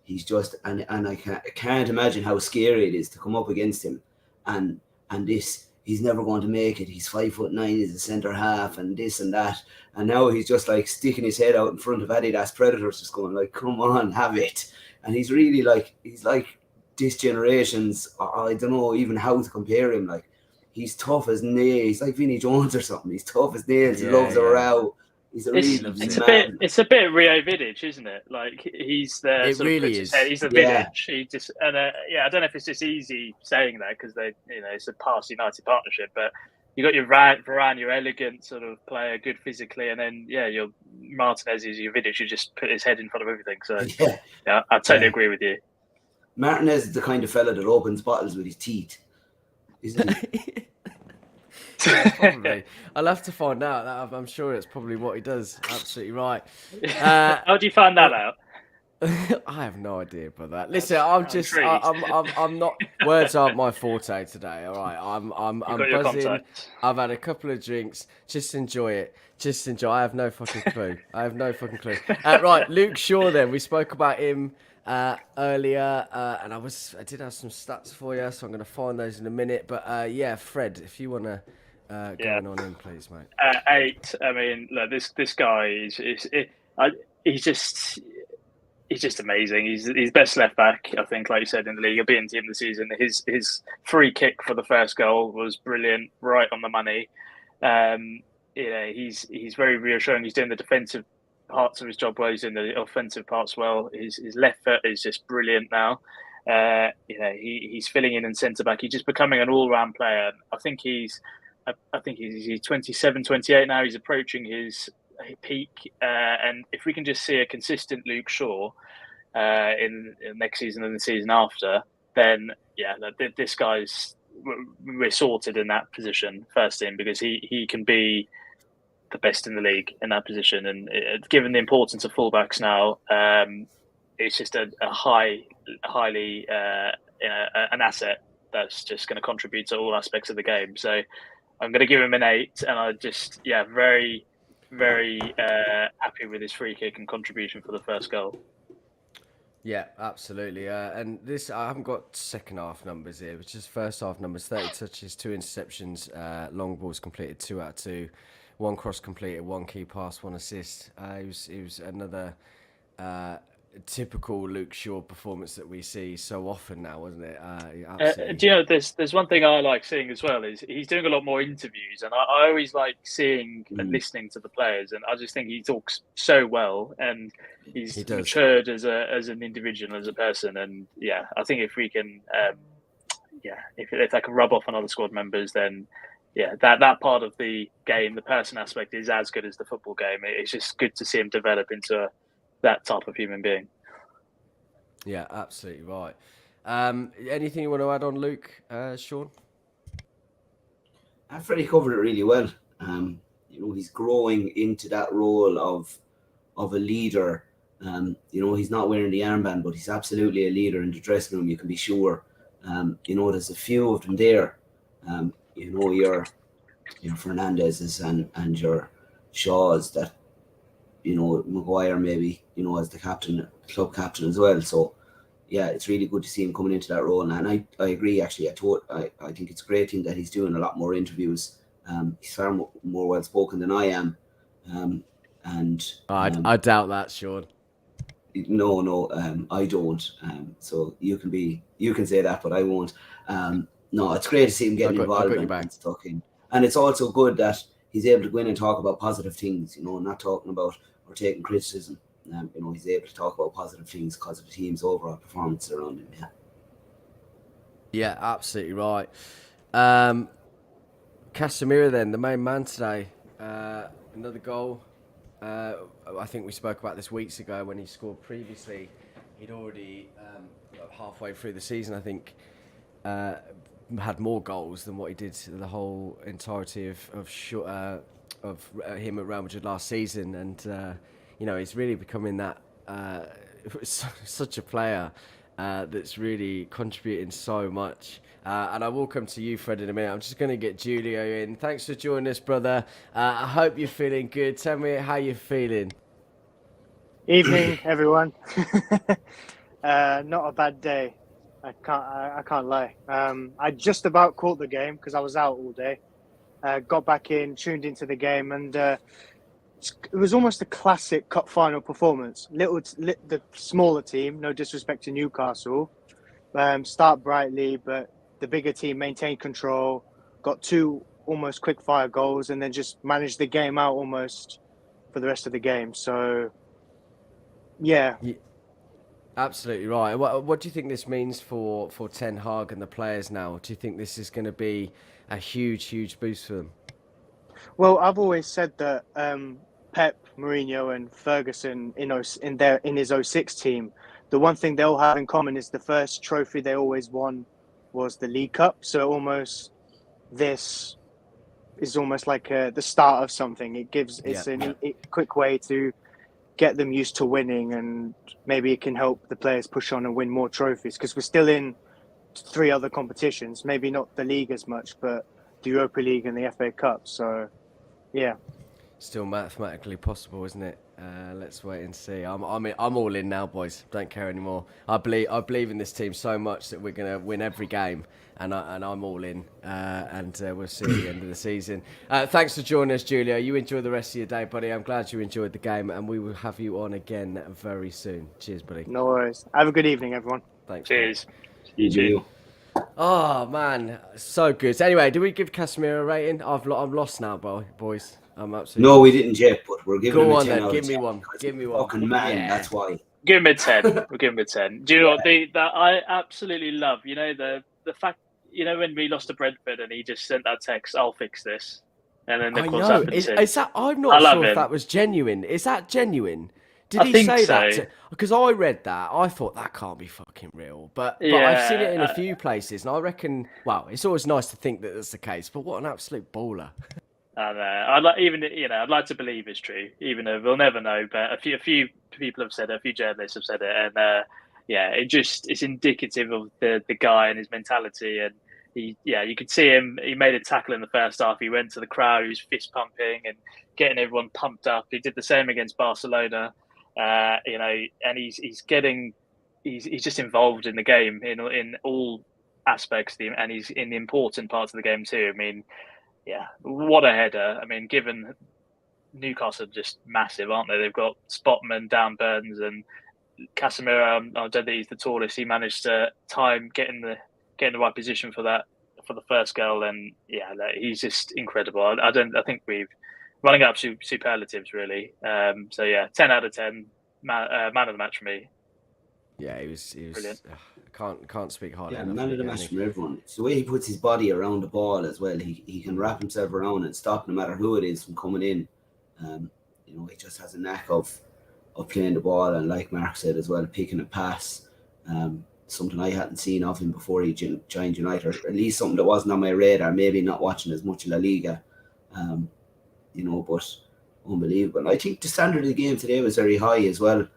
He's just and I can't imagine how scary it is to come up against him, and he's never going to make it. He's 5'9", he's a centre half, and this and that, and now he's just like sticking his head out in front of Adidas Predators, just going like, "Come on, have it!" And he's really he's like this generation's. I don't know even how to compare him. Like he's tough as nails. He's like Vinnie Jones or something. He's tough as nails. He loves a row. He's a real it's a bit Rio Vidic, isn't it? Like he's the It sort really of puts his is. head. He's the Yeah. Vidic. He just I don't know if it's just easy saying that because it's a past United partnership, but you got your Varane, your elegant sort of player, good physically, and then your Martinez is your Vidic. You just put his head in front of everything. So yeah I totally agree with you. Martinez is the kind of fella that opens bottles with his teeth, isn't he? Probably. I'll have to find out. I'm sure it's probably what he does. Absolutely right. How do you find that out? I have no idea about that. Listen, I'm not. Words aren't my forte today. All right, I'm buzzing. I've had a couple of drinks. Just enjoy it. Just enjoy. I have no fucking clue. Right, Luke Shaw. Then we spoke about him earlier, and I did have some stats for you, so I'm going to find those in a minute. But Fred, if you want to go on in, please, mate. 8. I mean, look, this guy he's just amazing. He's best left back, I think, like you said, in the league. He'll be in team this season. His free kick for the first goal was brilliant, right on the money. He's very reassuring. He's doing the defensive parts of his job well. He's doing the offensive parts well. His left foot is just brilliant now. He's filling in centre back. He's just becoming an all round player. I think he's 27, 28 now. He's approaching his peak, and if we can just see a consistent Luke Shaw in next season and the season after, then this guy's we're sorted in that position first team because he can be the best in the league in that position, and given the importance of fullbacks now, it's just a highly an asset that's just going to contribute to all aspects of the game. So I'm going to give him an 8, and I just very very happy with his free kick and contribution for the first goal. Yeah, absolutely. And this, I haven't got second half numbers here, which is first half numbers: 30 touches, 2 interceptions, long balls completed 2 out of 2, 1 cross completed, 1 key pass, 1 assist. He was another typical Luke Shaw performance that we see so often now, wasn't it? Do you know, there's one thing I like seeing as well is he's doing a lot more interviews, and I always like seeing and listening to the players, and I just think he talks so well, and he's matured as an individual, as a person, and I think if we can, if that can rub off on other squad members, then that part of the game, the person aspect, is as good as the football game. It's just good to see him develop into that type of human being. Yeah, absolutely right. Anything you want to add on Luke, Sean? Freddie covered it really well. He's growing into that role of a leader. He's not wearing the armband, but he's absolutely a leader in the dressing room, you can be sure. There's a few of them there. Your Fernandez's and your Shaws that, Maguire maybe, as the captain, club captain as well. So, it's really good to see him coming into that role. And I agree, actually. I think it's a great thing that he's doing a lot more interviews. He's far more well-spoken than I am. I doubt that, Sean. No, I don't. So you can say that, but I won't. No, it's great to see him getting involved and stuck in. And it's also good that he's able to go in and talk about positive things, not talking about or taking criticism. He's able to talk about positive things because of the team's overall performance around him. Yeah, absolutely right. Casemiro, then, the main man today. Another goal. I think we spoke about this weeks ago when he scored previously. He'd already, halfway through the season, I think, had more goals than what he did the whole entirety of him at Real Madrid last season, and he's really becoming that such a player that's really contributing so much. And I will come to you, Fred, in a minute. I'm just going to get Julio in. Thanks for joining us, brother. I hope you're feeling good. Tell me how you're feeling. Evening, everyone. Not a bad day. I can't lie. I just about caught the game because I was out all day. Got back in, tuned into the game, and it was almost a classic cup final performance. The smaller team, no disrespect to Newcastle, start brightly, but the bigger team maintained control, got 2 almost quick fire goals, and then just managed the game out almost for the rest of the game. So, yeah. Absolutely right. What do you think this means for Ten Hag and the players now? Do you think this is going to be a huge boost for them? Well, I've always said that Pep, Mourinho, and Ferguson in his '06 team, the one thing they all have in common is the first trophy they always won was the League Cup. So this is almost like the start of something. It's a quick way to get them used to winning, and maybe it can help the players push on and win more trophies, because we're still in 3 other competitions, maybe not the league as much, but the Europa League and the FA Cup. So, yeah. Still mathematically possible, isn't it? Let's wait and see. I'm all in now, boys. Don't care anymore. I believe in this team so much that we're going to win every game, and I'm all in. And we'll see at the end of the season. Thanks for joining us, Julio. You enjoy the rest of your day, buddy. I'm glad you enjoyed the game, and we will have you on again very soon. Cheers, buddy. No worries. Have a good evening, everyone. Thanks. Cheers. Cheers. Oh man, so good. So anyway, do we give Casemiro a rating? I'm lost now, boys. I'm absolutely. No, we didn't yet, but we're giving him a 10 then. out of Give me 10. one. Give me one. Fucking man, Yeah. that's why. Give him a 10. We'll give him a 10. Do you know what that I absolutely love? You know, the fact, you know, when we lost to Brentford and he just sent that text, "I'll fix this," and then of course happened. Is that? I'm not sure if him. that was genuine. Is that genuine? Did I he think say so. that? Because I read that, I thought that can't be fucking real. But I've seen it in a few places, and I reckon. Well, it's always nice to think that that's the case. But what an absolute baller! I know. I'd like to believe it's true, even though we'll never know. But a few people have said it, a few journalists have said it, and it's indicative of the guy and his mentality. And you could see him. He made a tackle in the first half. He went to the crowd, he was fist pumping and getting everyone pumped up. He did the same against Barcelona. And he's just involved in the game in all aspects, and he's in the important parts of the game too. I mean, yeah, what a header! I mean, given Newcastle are just massive, aren't they? They've got Spotman, Dan Burns, and Casemiro. I don't think he's the tallest. He managed to time getting the right position for the first goal, and he's just incredible. I think we've running up superlatives really. 10 out of 10, man of the match for me. Yeah, he was brilliant. Can't speak highly Yeah, enough. man of the match from everyone. It's the way he puts his body around the ball as well. He can wrap himself around and stop no matter who it is from coming in. He just has a knack of playing the ball, and like Mark said as well, picking a pass. Something I hadn't seen of him before he joined United, or at least something that wasn't on my radar. Maybe not watching as much La Liga. But unbelievable. And I think the standard of the game today was very high as well.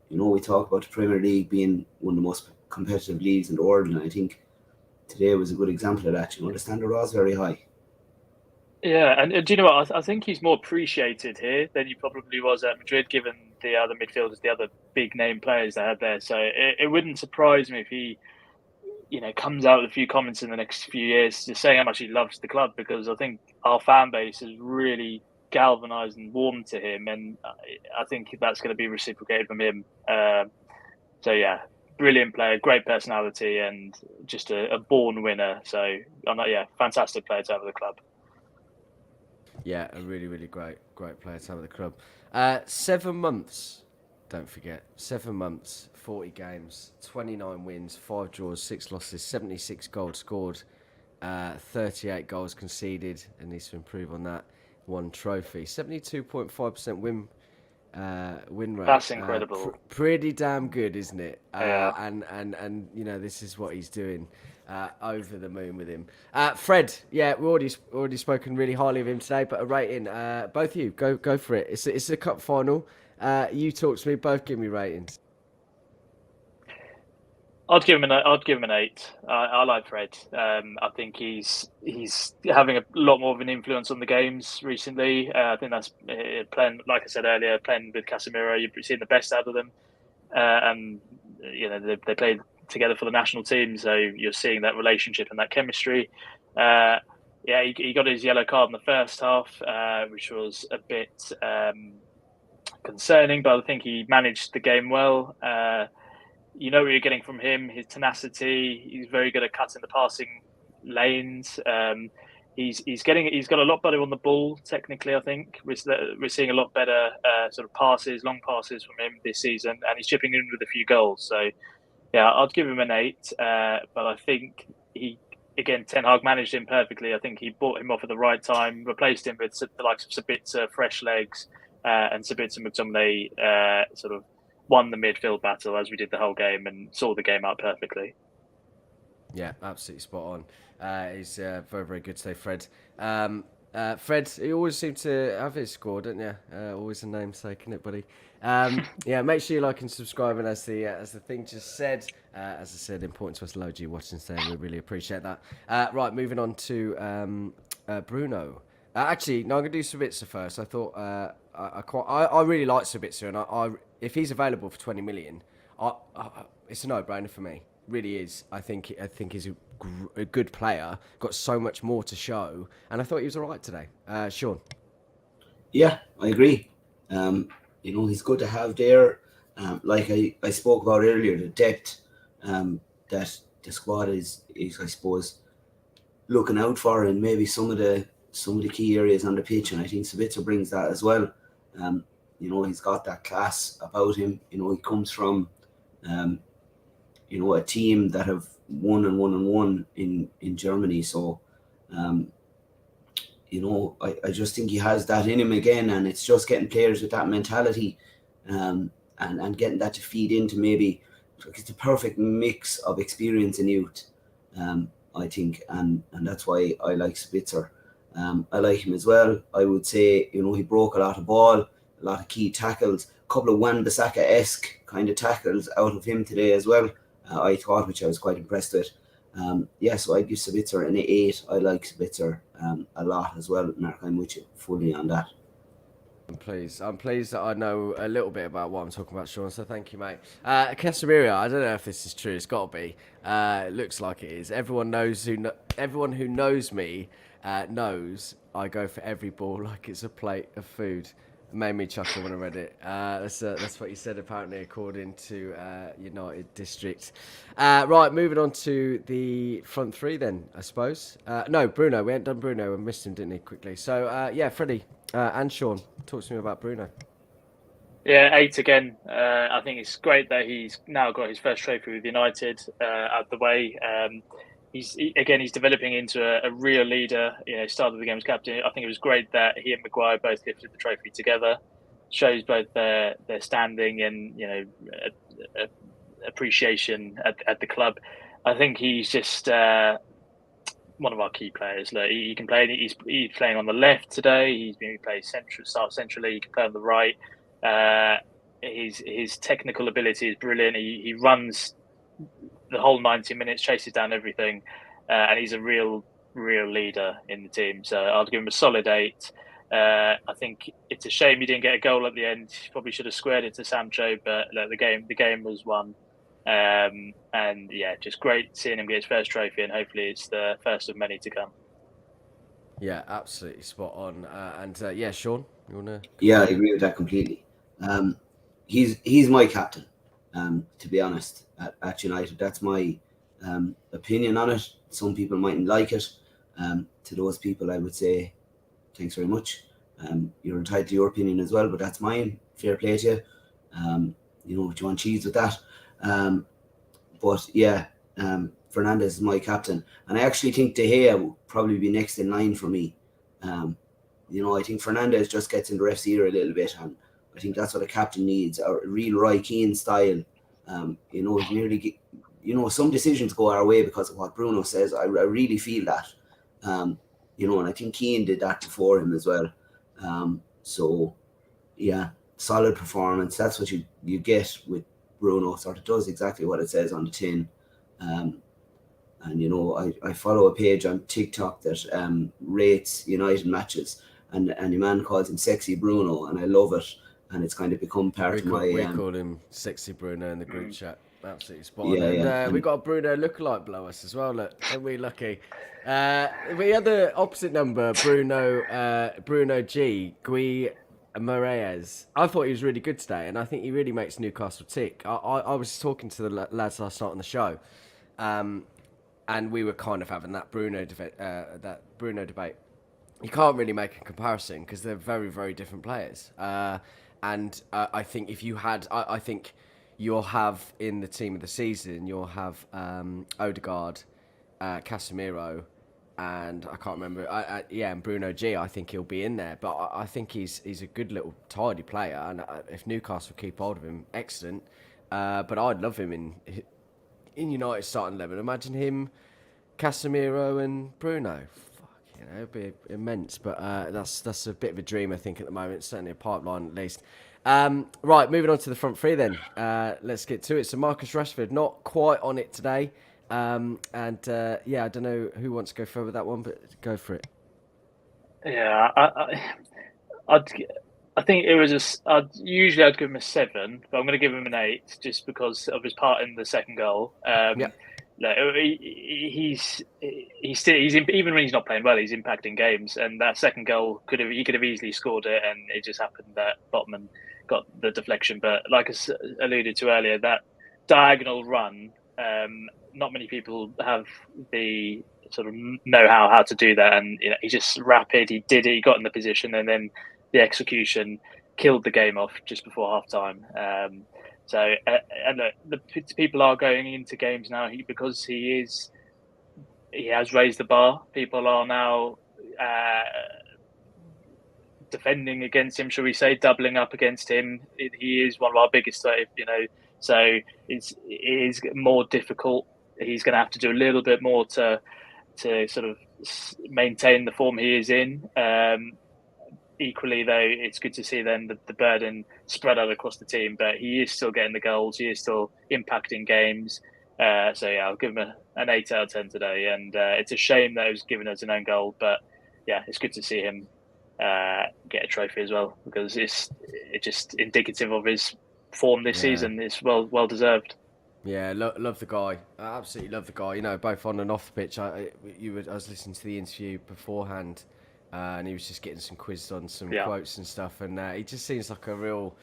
We talk about the Premier League being one of the most competitive leagues in the world, and I think today was a good example of that. The standard was very high. Yeah, and do you know what? I think he's more appreciated here than he probably was at Madrid, given the other midfielders, the other big name players they had there. So it wouldn't surprise me if he, comes out with a few comments in the next few years just saying how much he loves the club, because I think our fan base has really galvanised and warmed to him, and I think that's going to be reciprocated from him. Brilliant player, great personality, and just a born winner. So, fantastic player to have at the club. Yeah, a really, really great player to have at the club. 7 months, don't forget. 7 months, 40 games, 29 wins, 5 draws, 6 losses, 76 goals scored, 38 goals conceded, and needs to improve on that. 1 trophy, 72.5% win rate. That's incredible. Pretty damn good, isn't it? Yeah. And this is what he's doing. Over the moon with him. Fred, we've already spoken really highly of him today, but a rating. Both of you, go for it. It's a cup final. You talk to me, both give me ratings. I'd give him an 8. I like Fred. I think he's having a lot more of an influence on the games recently. I think that's playing, like I said earlier, playing with Casemiro. You've seen the best out of them, and they played together for the national team, so you're seeing that relationship and that chemistry. He got his yellow card in the first half, which was a bit concerning, but I think he managed the game well. What you're getting from him, his tenacity. He's very good at cutting the passing lanes. he's got a lot better on the ball technically. I think we're seeing a lot better sort of passes, long passes from him this season, and he's chipping in with a few goals. So yeah, I'd give him an 8. But I think Ten Hag managed him perfectly. I think he bought him off at the right time, replaced him with the likes of Sabitzer, fresh legs, and Sabitzer McTominay sort of won the midfield battle as we did the whole game and saw the game out perfectly. Yeah, absolutely spot on. He's very, very good today, Fred. Fred, you always seem to have his score, don't you? Always a namesake, isn't it, buddy? Yeah, make sure you like and subscribe. And as the thing just said, as I said, important to us, loads of you watching today. We really appreciate that. Right, moving on to Bruno. Actually, no, I'm gonna do Sabitzer first. I thought I really like Sabitzer, and I if he's available for 20 million, it's a no-brainer for me. Really is. I think he's a good player. Got so much more to show, and I thought he was all right today. Sean. Yeah, I agree. He's good to have there. Like I spoke about earlier, the depth that the squad is I suppose looking out for, and maybe some of the key areas on the pitch, and I think Sabitzer brings that as well. He's got that class about him. He comes from a team that have won and won and won in Germany. So, I just think he has that in him again, and it's just getting players with that mentality, and getting that to feed into maybe it's the perfect mix of experience and youth. I think, and that's why I like Spitzer. I like him as well. I would say, he broke a lot of ball, a lot of key tackles, a couple of Wan-Bissaka-esque kind of tackles out of him today as well. I thought, which I was quite impressed with. So I give Sabitzer an 8. I like Sabitzer a lot as well, Mark. I'm with you fully on that. I'm pleased that I know a little bit about what I'm talking about, Sean, so thank you, mate. Casemiro, I don't know if this is true. It's got to be. It looks like it is. Everyone who knows me knows I go for every ball like it's a plate of food. It made me chuckle when I read it. That's what you said, apparently, according to United District. Right, moving on to the front three then, I suppose. No, Bruno. We hadn't done Bruno. We missed him, didn't we, quickly? So, Freddie and Sean, talk to me about Bruno. Yeah, 8 again. I think it's great that he's now got his first trophy with United out the way. He's developing into a real leader. Started the game as captain. I think it was great that he and Maguire both lifted the trophy together. Shows both their standing and appreciation at the club. I think he's just one of our key players. Look, he can play. He's playing on the left today. He's been playing centrally. He can play on the right. His technical ability is brilliant. He runs the whole 90 minutes, chases down everything, and he's a real leader in the team. So I'll give him a solid 8. I think it's a shame he didn't get a goal at the end. He probably should have squared it to Sancho, but the game was won. And yeah, just great seeing him get his first trophy, and hopefully it's the first of many to come. Yeah, absolutely spot on. Sean, you wanna? Yeah, I agree with that completely. He's my captain. To be honest, at United, that's my opinion on it. Some people mightn't like it. To those people, I would say, thanks very much. You're entitled to your opinion as well, but that's mine. Fair play to you. Do you want cheese with that? But yeah, Fernandes is my captain, and I actually think De Gea will probably be next in line for me. I think Fernandes just gets in the ref's ear a little bit, and I think that's what a captain needs, a real Roy Keane style. Some decisions go our way because of what Bruno says. I really feel that, and I think Keane did that before him as well. So yeah, solid performance. That's what you get with Bruno. Sort of does exactly what it says on the tin. I follow a page on TikTok that rates United matches, and a man calls him Sexy Bruno, and I love it. And it's kind of become part of my... We call him Sexy Bruno in the group chat. Absolutely spot on. Yeah, we got a Bruno lookalike below us as well. Look, aren't we lucky? We had the opposite number, Bruno G. Gui Moraes. I thought he was really good today, and I think he really makes Newcastle tick. I was talking to the lads last night on the show, and and we were kind of having that Bruno debate. You can't really make a comparison because they're very, very different players. And I think if you had, I think you'll have in the team of the season, you'll have Odegaard, Casemiro, and I can't remember. And Bruno G. I think he'll be in there, but I think he's a good little tidy player, and if Newcastle keep hold of him, excellent. But I'd love him in United starting 11. Imagine him, Casemiro, and Bruno. It'd be immense. But that's a bit of a dream, I think, at the moment. Certainly a pipeline, at least. Right, moving on to the front three then. Let's get to it. So Marcus Rashford, not quite on it today. I don't know who wants to go further with that one, but go for it. Yeah, I think it was usually I'd give him a 7, but I'm going to give him an 8 just because of his part in the second goal. He's even when he's not playing well, he's impacting games, and that second goal he could have easily scored it, and it just happened that Botman got the deflection. But like I alluded to earlier, that diagonal run, not many people have the sort of know-how how to do that, and he's just rapid. He did it. He got in the position, and then the execution killed the game off just before half time. And look, the people are going into games now because he has raised the bar. People are now defending against him, shall we say, doubling up against him. He is one of our biggest, so it is more difficult. He's going to have to do a little bit more to sort of maintain the form he is in. Equally, though, it's good to see then the burden spread out across the team. But he is still getting the goals. He is still impacting games. I'll give him an 8 out of 10 today. And it's a shame that he was given us an own goal. But yeah, it's good to see him get a trophy as well, because it's just indicative of his form this season. It's well deserved. Yeah, love the guy. I absolutely love the guy. Both on and off the pitch. I was listening to the interview beforehand. And he was just getting some quizzes on some quotes and stuff, and he just seems like a real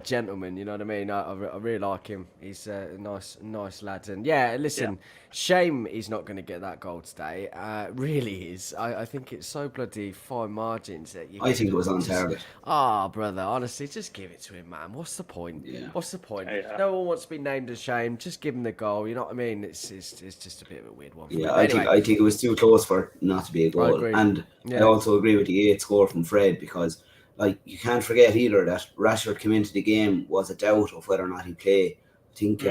gentleman. You know what I mean? I really like him. He's a nice lad. And listen, shame he's not going to get that goal today. Really is. I think it's so bloody fine margins that you. I think it was on target. Brother, honestly, just give it to him, man. What's the point? Yeah. What's the point? Yeah. No one wants to be named as shame. Just give him the goal. You know what I mean? It's just a bit of a weird one. Yeah, I think it was too close for it not to be a goal. And I also agree with the 8 score from Fred, because you can't forget either that Rashford came into the game was a doubt of whether or not he'd play. I think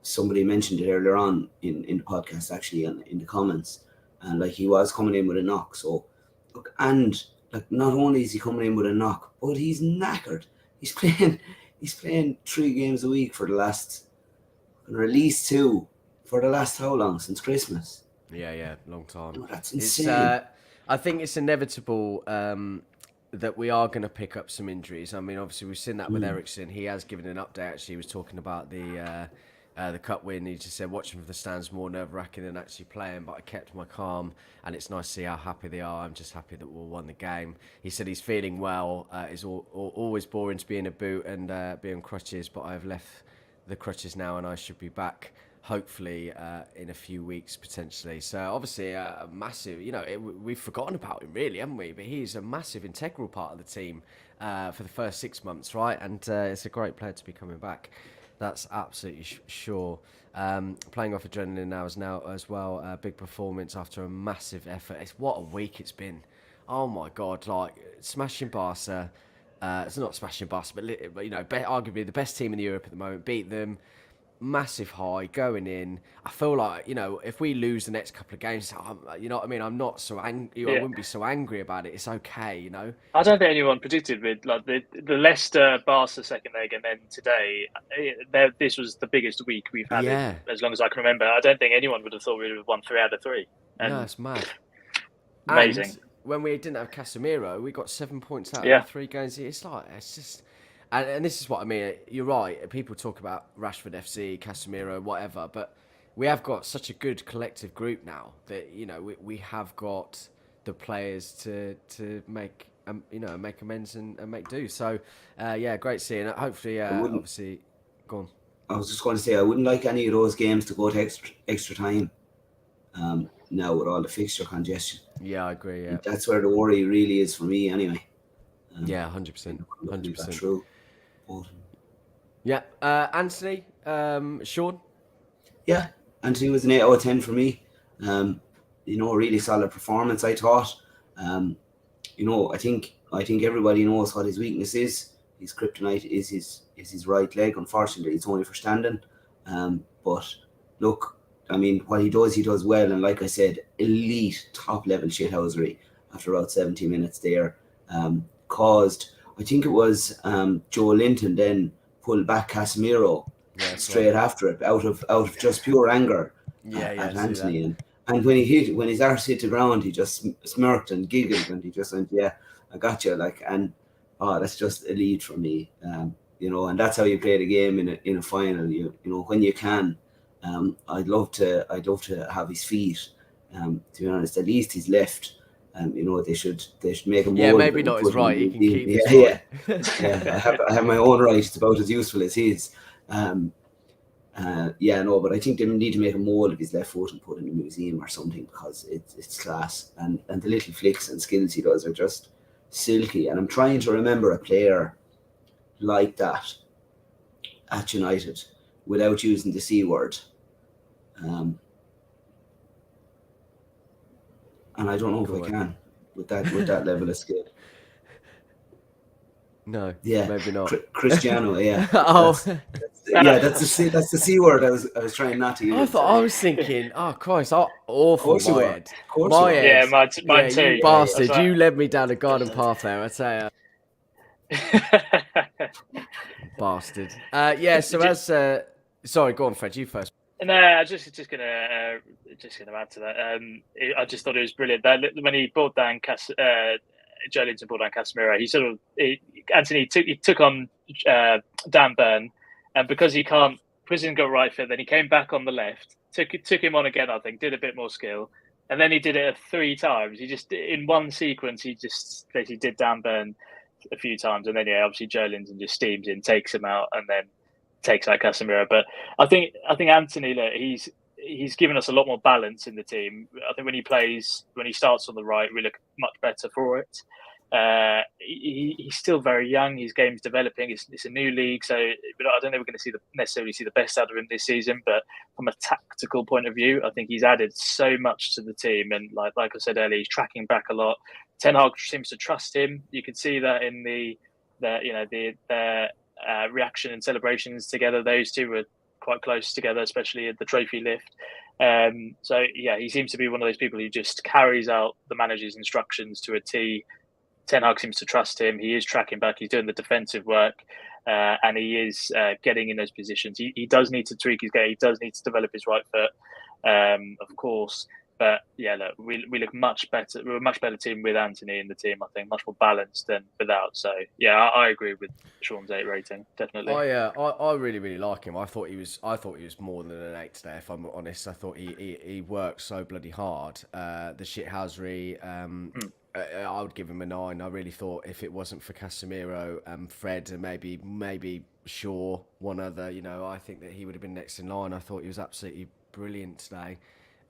somebody mentioned it earlier on in the podcast, actually, in the comments, and he was coming in with a knock. So look, and not only is he coming in with a knock, but he's knackered. He's playing 3 games a week for the last, or at least 2 for the last how long, since Christmas? Yeah, long time. That's insane. I think it's inevitable that we are going to pick up some injuries. I mean, obviously we've seen that with Eriksen. He has given an update. Actually, he was talking about the cup win. He just said watching from the stands more nerve-wracking than actually playing, but I kept my calm, and it's nice to see how happy they are. I'm just happy that we won the game. He said he's feeling well. It's always boring to be in a boot and be on crutches, but I've left the crutches now, and I should be back hopefully in a few weeks potentially. So obviously a massive, we've forgotten about him really, haven't we? But he's a massive integral part of the team for the first 6 months, right? And it's a great player to be coming back. That's absolutely sure. Playing off adrenaline now as well. A big performance after a massive effort. What a week it's been. Oh my God, smashing Barca. It's not smashing Barca, but arguably the best team in Europe at the moment. Beat them. Massive high going in. I feel like if we lose the next couple of games, you know what I mean. I'm not so angry. I wouldn't be so angry about it. It's okay, I don't think anyone predicted with the Leicester Barca second leg, and then today, this was the biggest week we've had in, as long as I can remember. I don't think anyone would have thought we would have won 3 out of 3. No, it's mad. Amazing. And when we didn't have Casemiro, we got 7 points out of 3 games. It's just. And this is what I mean. You're right. People talk about Rashford FC, Casemiro, whatever, but we have got such a good collective group now that we have got the players to make make amends and make do. So great seeing it. Hopefully, obviously, go on. I was just going to say I wouldn't like any of those games to go to extra time. now with all the fixture congestion. Yeah, I agree. Yeah, That's where the worry really is for me, anyway. Yeah, 100%. 100%. True. But, Yeah, Anthony, Sean. yeah, Anthony was an 8 out of 10 for me. A really solid performance, I thought. I think everybody knows what his weakness is. His kryptonite is his right leg. Unfortunately, it's only for standing. But look, I mean, what he does well. And like I said, elite, top-level shithousery after about 70 minutes there. Caused, I think it was Joe Linton then pulled back Casemiro straight after it out of just pure anger at Anthony. And when his arse hit the ground, he just smirked and giggled and he just went, "Yeah, I got you." That's just elite for me. And that's how you play the game in a final. When you can. I'd love to have his feet. To be honest, at least his left. They should make him. Yeah, maybe not his right. He can keep his right. Yeah. I have my own right. It's about as useful as his. But I think they need to make a mold of his left foot and put it in a museum or something because it's class. And the little flicks and skills he does are just silky. And I'm trying to remember a player like that at United without using the C word. And I don't know if I can with that level of skill. No, yeah, maybe not. Cristiano, yeah. That's the C word I was trying not to use. I was thinking, oh Christ, awful my head. My head. Yeah, mine too. You bastard, you led me down a garden path there, I tell you. Bastard. Sorry, go on, Fred, you first. No, I just gonna add to that. I just thought it was brilliant that when he brought down Joe Linton brought down Casemiro, Anthony took on Dan Burn, and because he didn't go right foot, then he came back on the left, took him on again. I think did a bit more skill, and then he did it 3 times. He just in one sequence he just basically did Dan Burn a few times, and then obviously Joe Linton just steams in, takes him out, and then takes out Casemiro. But I think Anthony, he's given us a lot more balance in the team. I think when he starts on the right, we look much better for it. He's still very young. His game's developing. It's a new league, so I don't think we're going to necessarily see the best out of him this season. But from a tactical point of view, I think he's added so much to the team. And like I said earlier, he's tracking back a lot. Ten Hag seems to trust him. You can see that in the reaction and celebrations together. Those two were quite close together, especially at the trophy lift. He seems to be one of those people who just carries out the manager's instructions to a T. Ten Hag seems to trust him. He is tracking back. He's doing the defensive work, and he is getting in those positions. He does need to tweak his game. He does need to develop his right foot, of course. But we look much better. We're a much better team with Anthony in the team. I think much more balanced than without. So I agree with Sean's 8 rating. Definitely. I really, really like him. I thought he was more than an 8 today. If I'm honest, I thought he worked so bloody hard. The shithousery. I would give him a 9. I really thought if it wasn't for Casemiro and Fred and maybe Shaw, one other, I think that he would have been next in line. I thought he was absolutely brilliant today.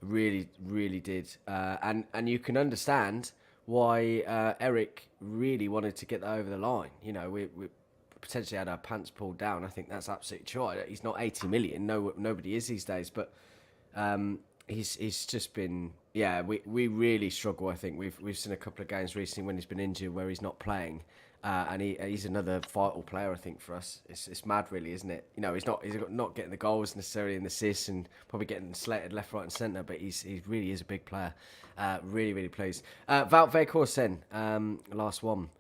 Really, really did. And you can understand why Eric really wanted to get that over the line. We potentially had our pants pulled down. I think that's absolutely true. He's not 80 million. Nobody is these days. But he's just been... Yeah, we really struggle, I think. We've seen a couple of games recently when he's been injured where he's not playing. And he's another vital player, I think, for us. It's mad, really, isn't it? He's not getting the goals necessarily and the assists and probably getting slated left, right and centre, but he really is a big player. Really, really pleased. Wout Weghorst, last one.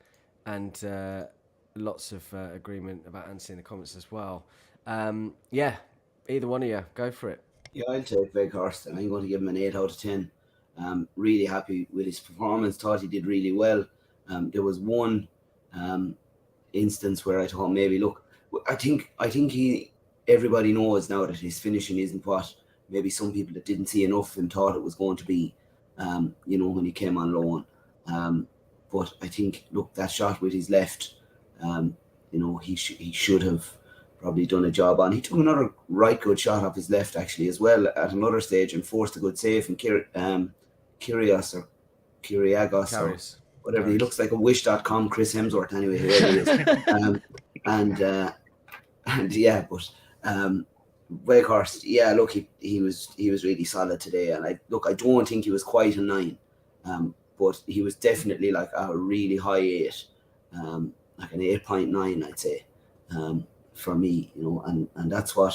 And lots of agreement about Anthony in the comments as well. Either one of you, go for it. Yeah, I'll take Weghorst, and I'm going to give him an 8 out of 10. Really happy with his performance. Thought he did really well. There was one instance where I thought maybe, look, I think everybody knows now that his finishing isn't what maybe some people that didn't see enough and thought it was going to be, when he came on loan. But I think, look, that shot with his left, he should have probably done a job on. He took another right good shot off his left actually as well at another stage and forced a good save from Kyrgios or Kyrgiakos or whatever. He looks like a Wish.com Chris Hemsworth anyway, whoever he is. And yeah, but Wakehurst, yeah, look, he was really solid today, and I don't think he was quite a 9, but he was definitely like a really high 8, like an 8.9, I'd say, for me, you know, and that's what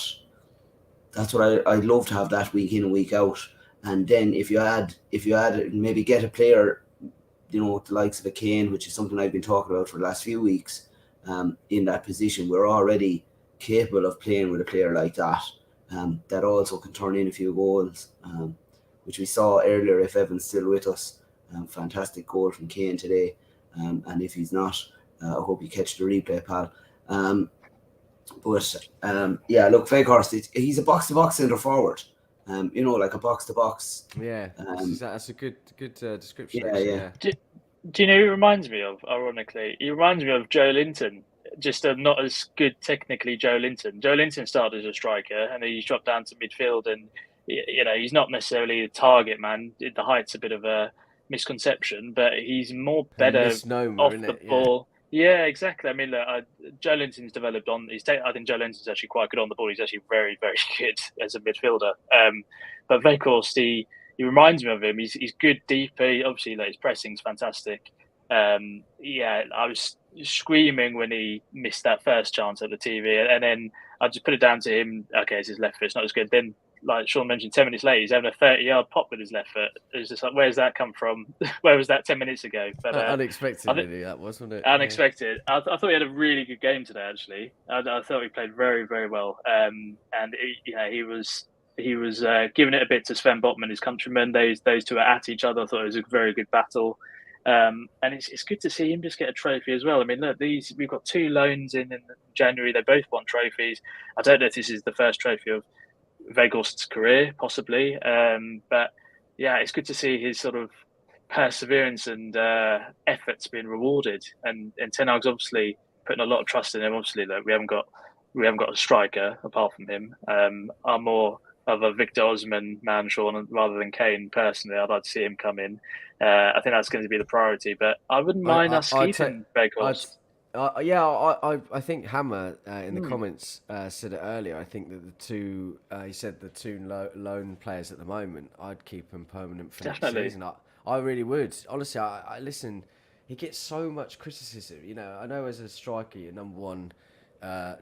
I'd love to have that week in and week out. And then if you add maybe get a player, you know, the likes of a Kane, which is something I've been talking about for the last few weeks, in that position, we're already capable of playing with a player like that, that also can turn in a few goals, which we saw earlier. If Evan's still with us, fantastic goal from Kane today, and if he's not, I hope you catch the replay, pal. Yeah, look, Wakehurst, he's a box-to-box centre forward, you know, like a box-to-box. Yeah, that's a good description. Yeah, actually, yeah. Do you know who he reminds me of? Ironically, he reminds me of Joe Linton. Just not as good technically. Joe Linton. Joe Linton started as a striker, and then he's dropped down to midfield. And you know, he's not necessarily the target man. The height's a bit of a misconception, but he's more better off the ball. Yeah, exactly. I mean, look, Joe Linton's developed on. I think Joe Linton's actually quite good on the ball. He's actually very, very good as a midfielder. But Wakehurst, he reminds me of him. He's good deep. Obviously, like, his pressing's fantastic. Yeah, I was screaming when he missed that first chance at the TV, and then I just put it down to him. Okay, it's his left foot. It's not as good. Then, like Sean mentioned, 10 minutes later, he's having a 30-yard pop with his left foot. It was just like, where's that come from? Where was that 10 minutes ago? But unexpected, really, that was, wasn't it? Unexpected. Yeah. I thought he had a really good game today. Actually, I thought he played very, very well. And he was giving it a bit to Sven Botman, his countryman. Those two are at each other. I thought it was a very good battle. And it's good to see him just get a trophy as well. I mean, look, we've got 2 loans in January. They both won trophies. I don't know if this is the first trophy of Weghorst's career, possibly. But yeah, it's good to see his sort of perseverance and efforts being rewarded. And Ten Hag's obviously putting a lot of trust in him. Obviously, look, we haven't got a striker apart from him. I'm more of a Victor Osimhen man, Sean, rather than Kane. Personally, I'd like to see him come in. I think that's going to be the priority, but I wouldn't mind us keeping Weghorst. I think Hammer in the comments said it earlier. I think that the 2, he said the 2 loan players at the moment, I'd keep them permanent for next season. I really would. Honestly, I listen. He gets so much criticism. You know, I know as a striker, your number one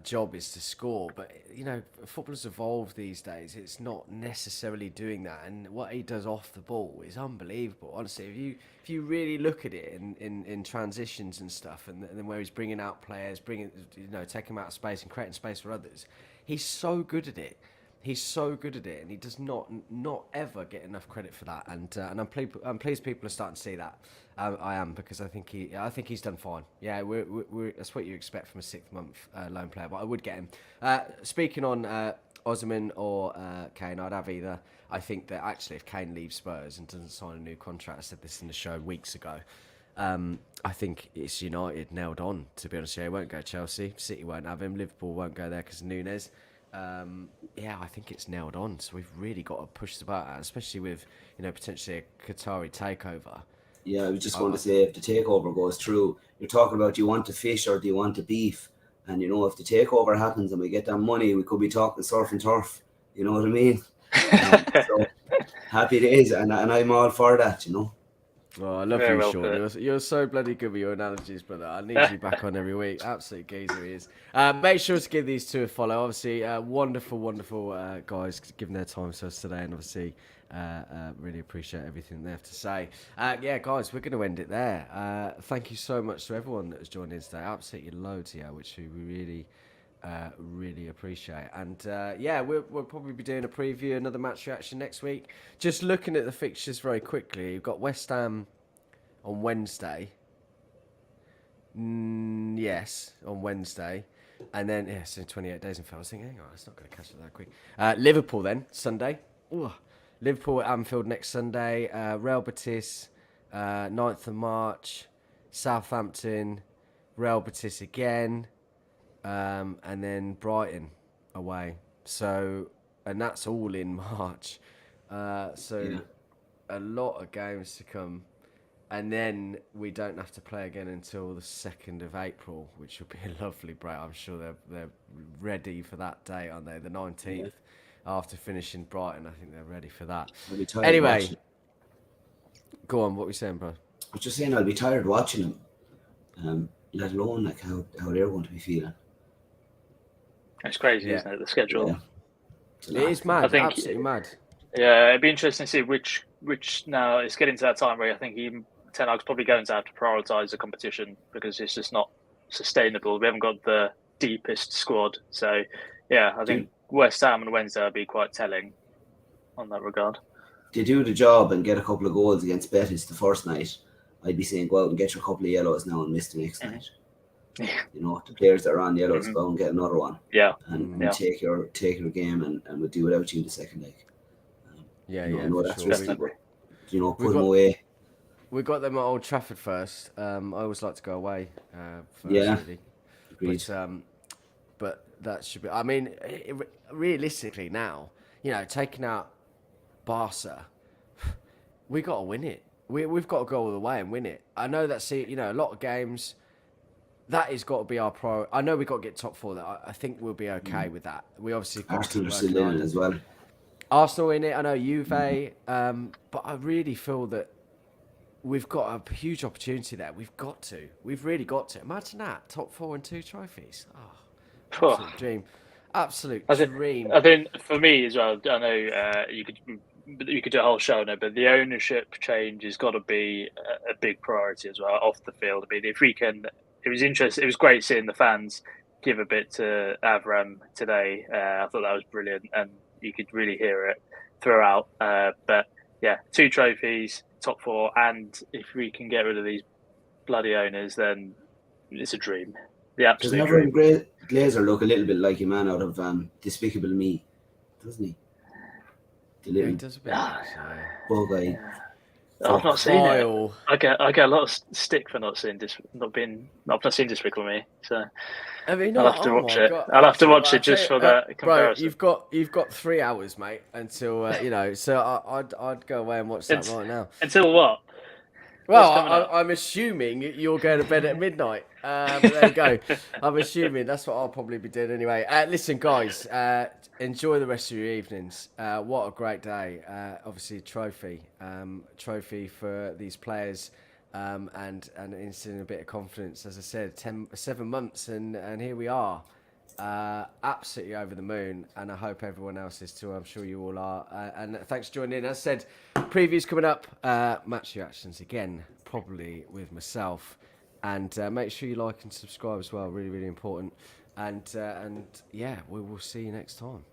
job is to score, but you know, football's evolved these days. It's not necessarily doing that, and what he does off the ball is unbelievable. Honestly, if you really look at it in transitions and stuff, and then where he's bringing out players, taking them out of space and creating space for others, he's so good at it. He's so good at it, and he does not ever get enough credit for that. And I'm pleased people are starting to see that. I am, because I think he's done fine. Yeah, that's what you expect from a 6-month loan player. But I would get him. Speaking on Osimhen or Kane, I'd have either. I think that actually, if Kane leaves Spurs and doesn't sign a new contract, I said this in the show weeks ago. I think it's United nailed on. To be honest, he won't go Chelsea. City won't have him. Liverpool won't go there because of Nunes. I think it's nailed on. So we've really got to push the boat out, especially with potentially a Qatari takeover. Yeah, I was just going to say, if the takeover goes through, you're talking about, do you want the fish or do you want the beef? And if the takeover happens and we get that money, we could be talking surf and turf. You know what I mean? So happy days, and I'm all for that. Oh, I love you, Sean. You're so bloody good with your analogies, brother. I need you back on every week. Absolute geezer he is. Make sure to give these 2 a follow. Obviously, wonderful guys giving their time to us today, and obviously really appreciate everything they have to say. Guys, we're going to end it there. Thank you so much to everyone that has joined in today. Absolutely loads here, which we really appreciate. And we'll probably be doing a preview, another match reaction next week. Just looking at the fixtures very quickly, you've got West Ham on Wednesday. Yes, on Wednesday. And then, so 28 days in fail. I was thinking, hang on, it's not going to catch it that quick. Liverpool then, Sunday. Ooh. Liverpool at Anfield next Sunday. Real Betis, 9th of March. Southampton, Real Betis again. and then Brighton away. So, and that's all in March. So a lot of games to come. And then we don't have to play again until the 2nd of April, which will be a lovely break. I'm sure they're ready for that day, aren't they? The 19th. Yeah. After finishing Brighton, I think they're ready for that. Anyway, go on. What were you saying, bro? I was just saying I'll be tired watching them, let alone like how they're going to be feeling. It's crazy, isn't it? The schedule. Yeah. It is mad. I think, absolutely mad. Yeah, it'd be interesting to see which now it's getting to that time where I think Ten Hag's probably going to have to prioritise the competition because it's just not sustainable. We haven't got the deepest squad. So, yeah, I think West Ham on Wednesday will be quite telling on that regard. They do the job and get a couple of goals against Betis the first night. I'd be saying go out and get your couple of yellows now and miss the next night. Yeah. You know, the players that are on yellows go and get another one. Yeah. And take your game and we'll do without you in the second leg. That's sure. risky, but, put them away. We got them at Old Trafford first. I always like to go away first, really. Agreed. But that should be... I mean, realistically now, taking out Barca, we got to win it. We've got to go all the way and win it. I know that's, a lot of games, that has got to be our priority. I know we've got to get top 4. I think we'll be okay with that. We obviously... Arsenal are still in it as well. Arsenal in it, I know Juve, but I really feel that we've got a huge opportunity there. We've really got to. Imagine that, top 4 and 2 trophies. Oh, absolute dream. Absolute dream. I think for me as well, I know you could do a whole show on it, but the ownership change has got to be a big priority as well off the field. I mean, if we can, it was interesting. It was great seeing the fans give a bit to Avram today. I thought that was brilliant, and you could really hear it throughout. But yeah, 2 trophies, top 4, and if we can get rid of these bloody owners, then it's a dream. The absolute dream. Glazer look a little bit like a man out of Despicable Me, doesn't he? He does a bit. Bug guy. I've not seen it. I get a lot of stick for not seeing I've not seen Despicable Me, so I mean, I'll have to watch it. I'll have to watch it just for that comparison. Bro, you've got 3 hours, mate, until So I'd go away and watch that right now. Until what? Well, I'm assuming you're going to bed at midnight. But there you go. I'm assuming that's what I'll probably be doing anyway. Listen, guys, enjoy the rest of your evenings. What a great day. Obviously, trophy for these players, and instilling a bit of confidence. As I said, 7 months, and here we are. Absolutely over the moon, and I hope everyone else is too. I'm sure you all are. And thanks for joining in. As I said, previews coming up, match reactions again, probably with myself. And make sure you like and subscribe as well. Really, really important. And yeah, we will see you next time.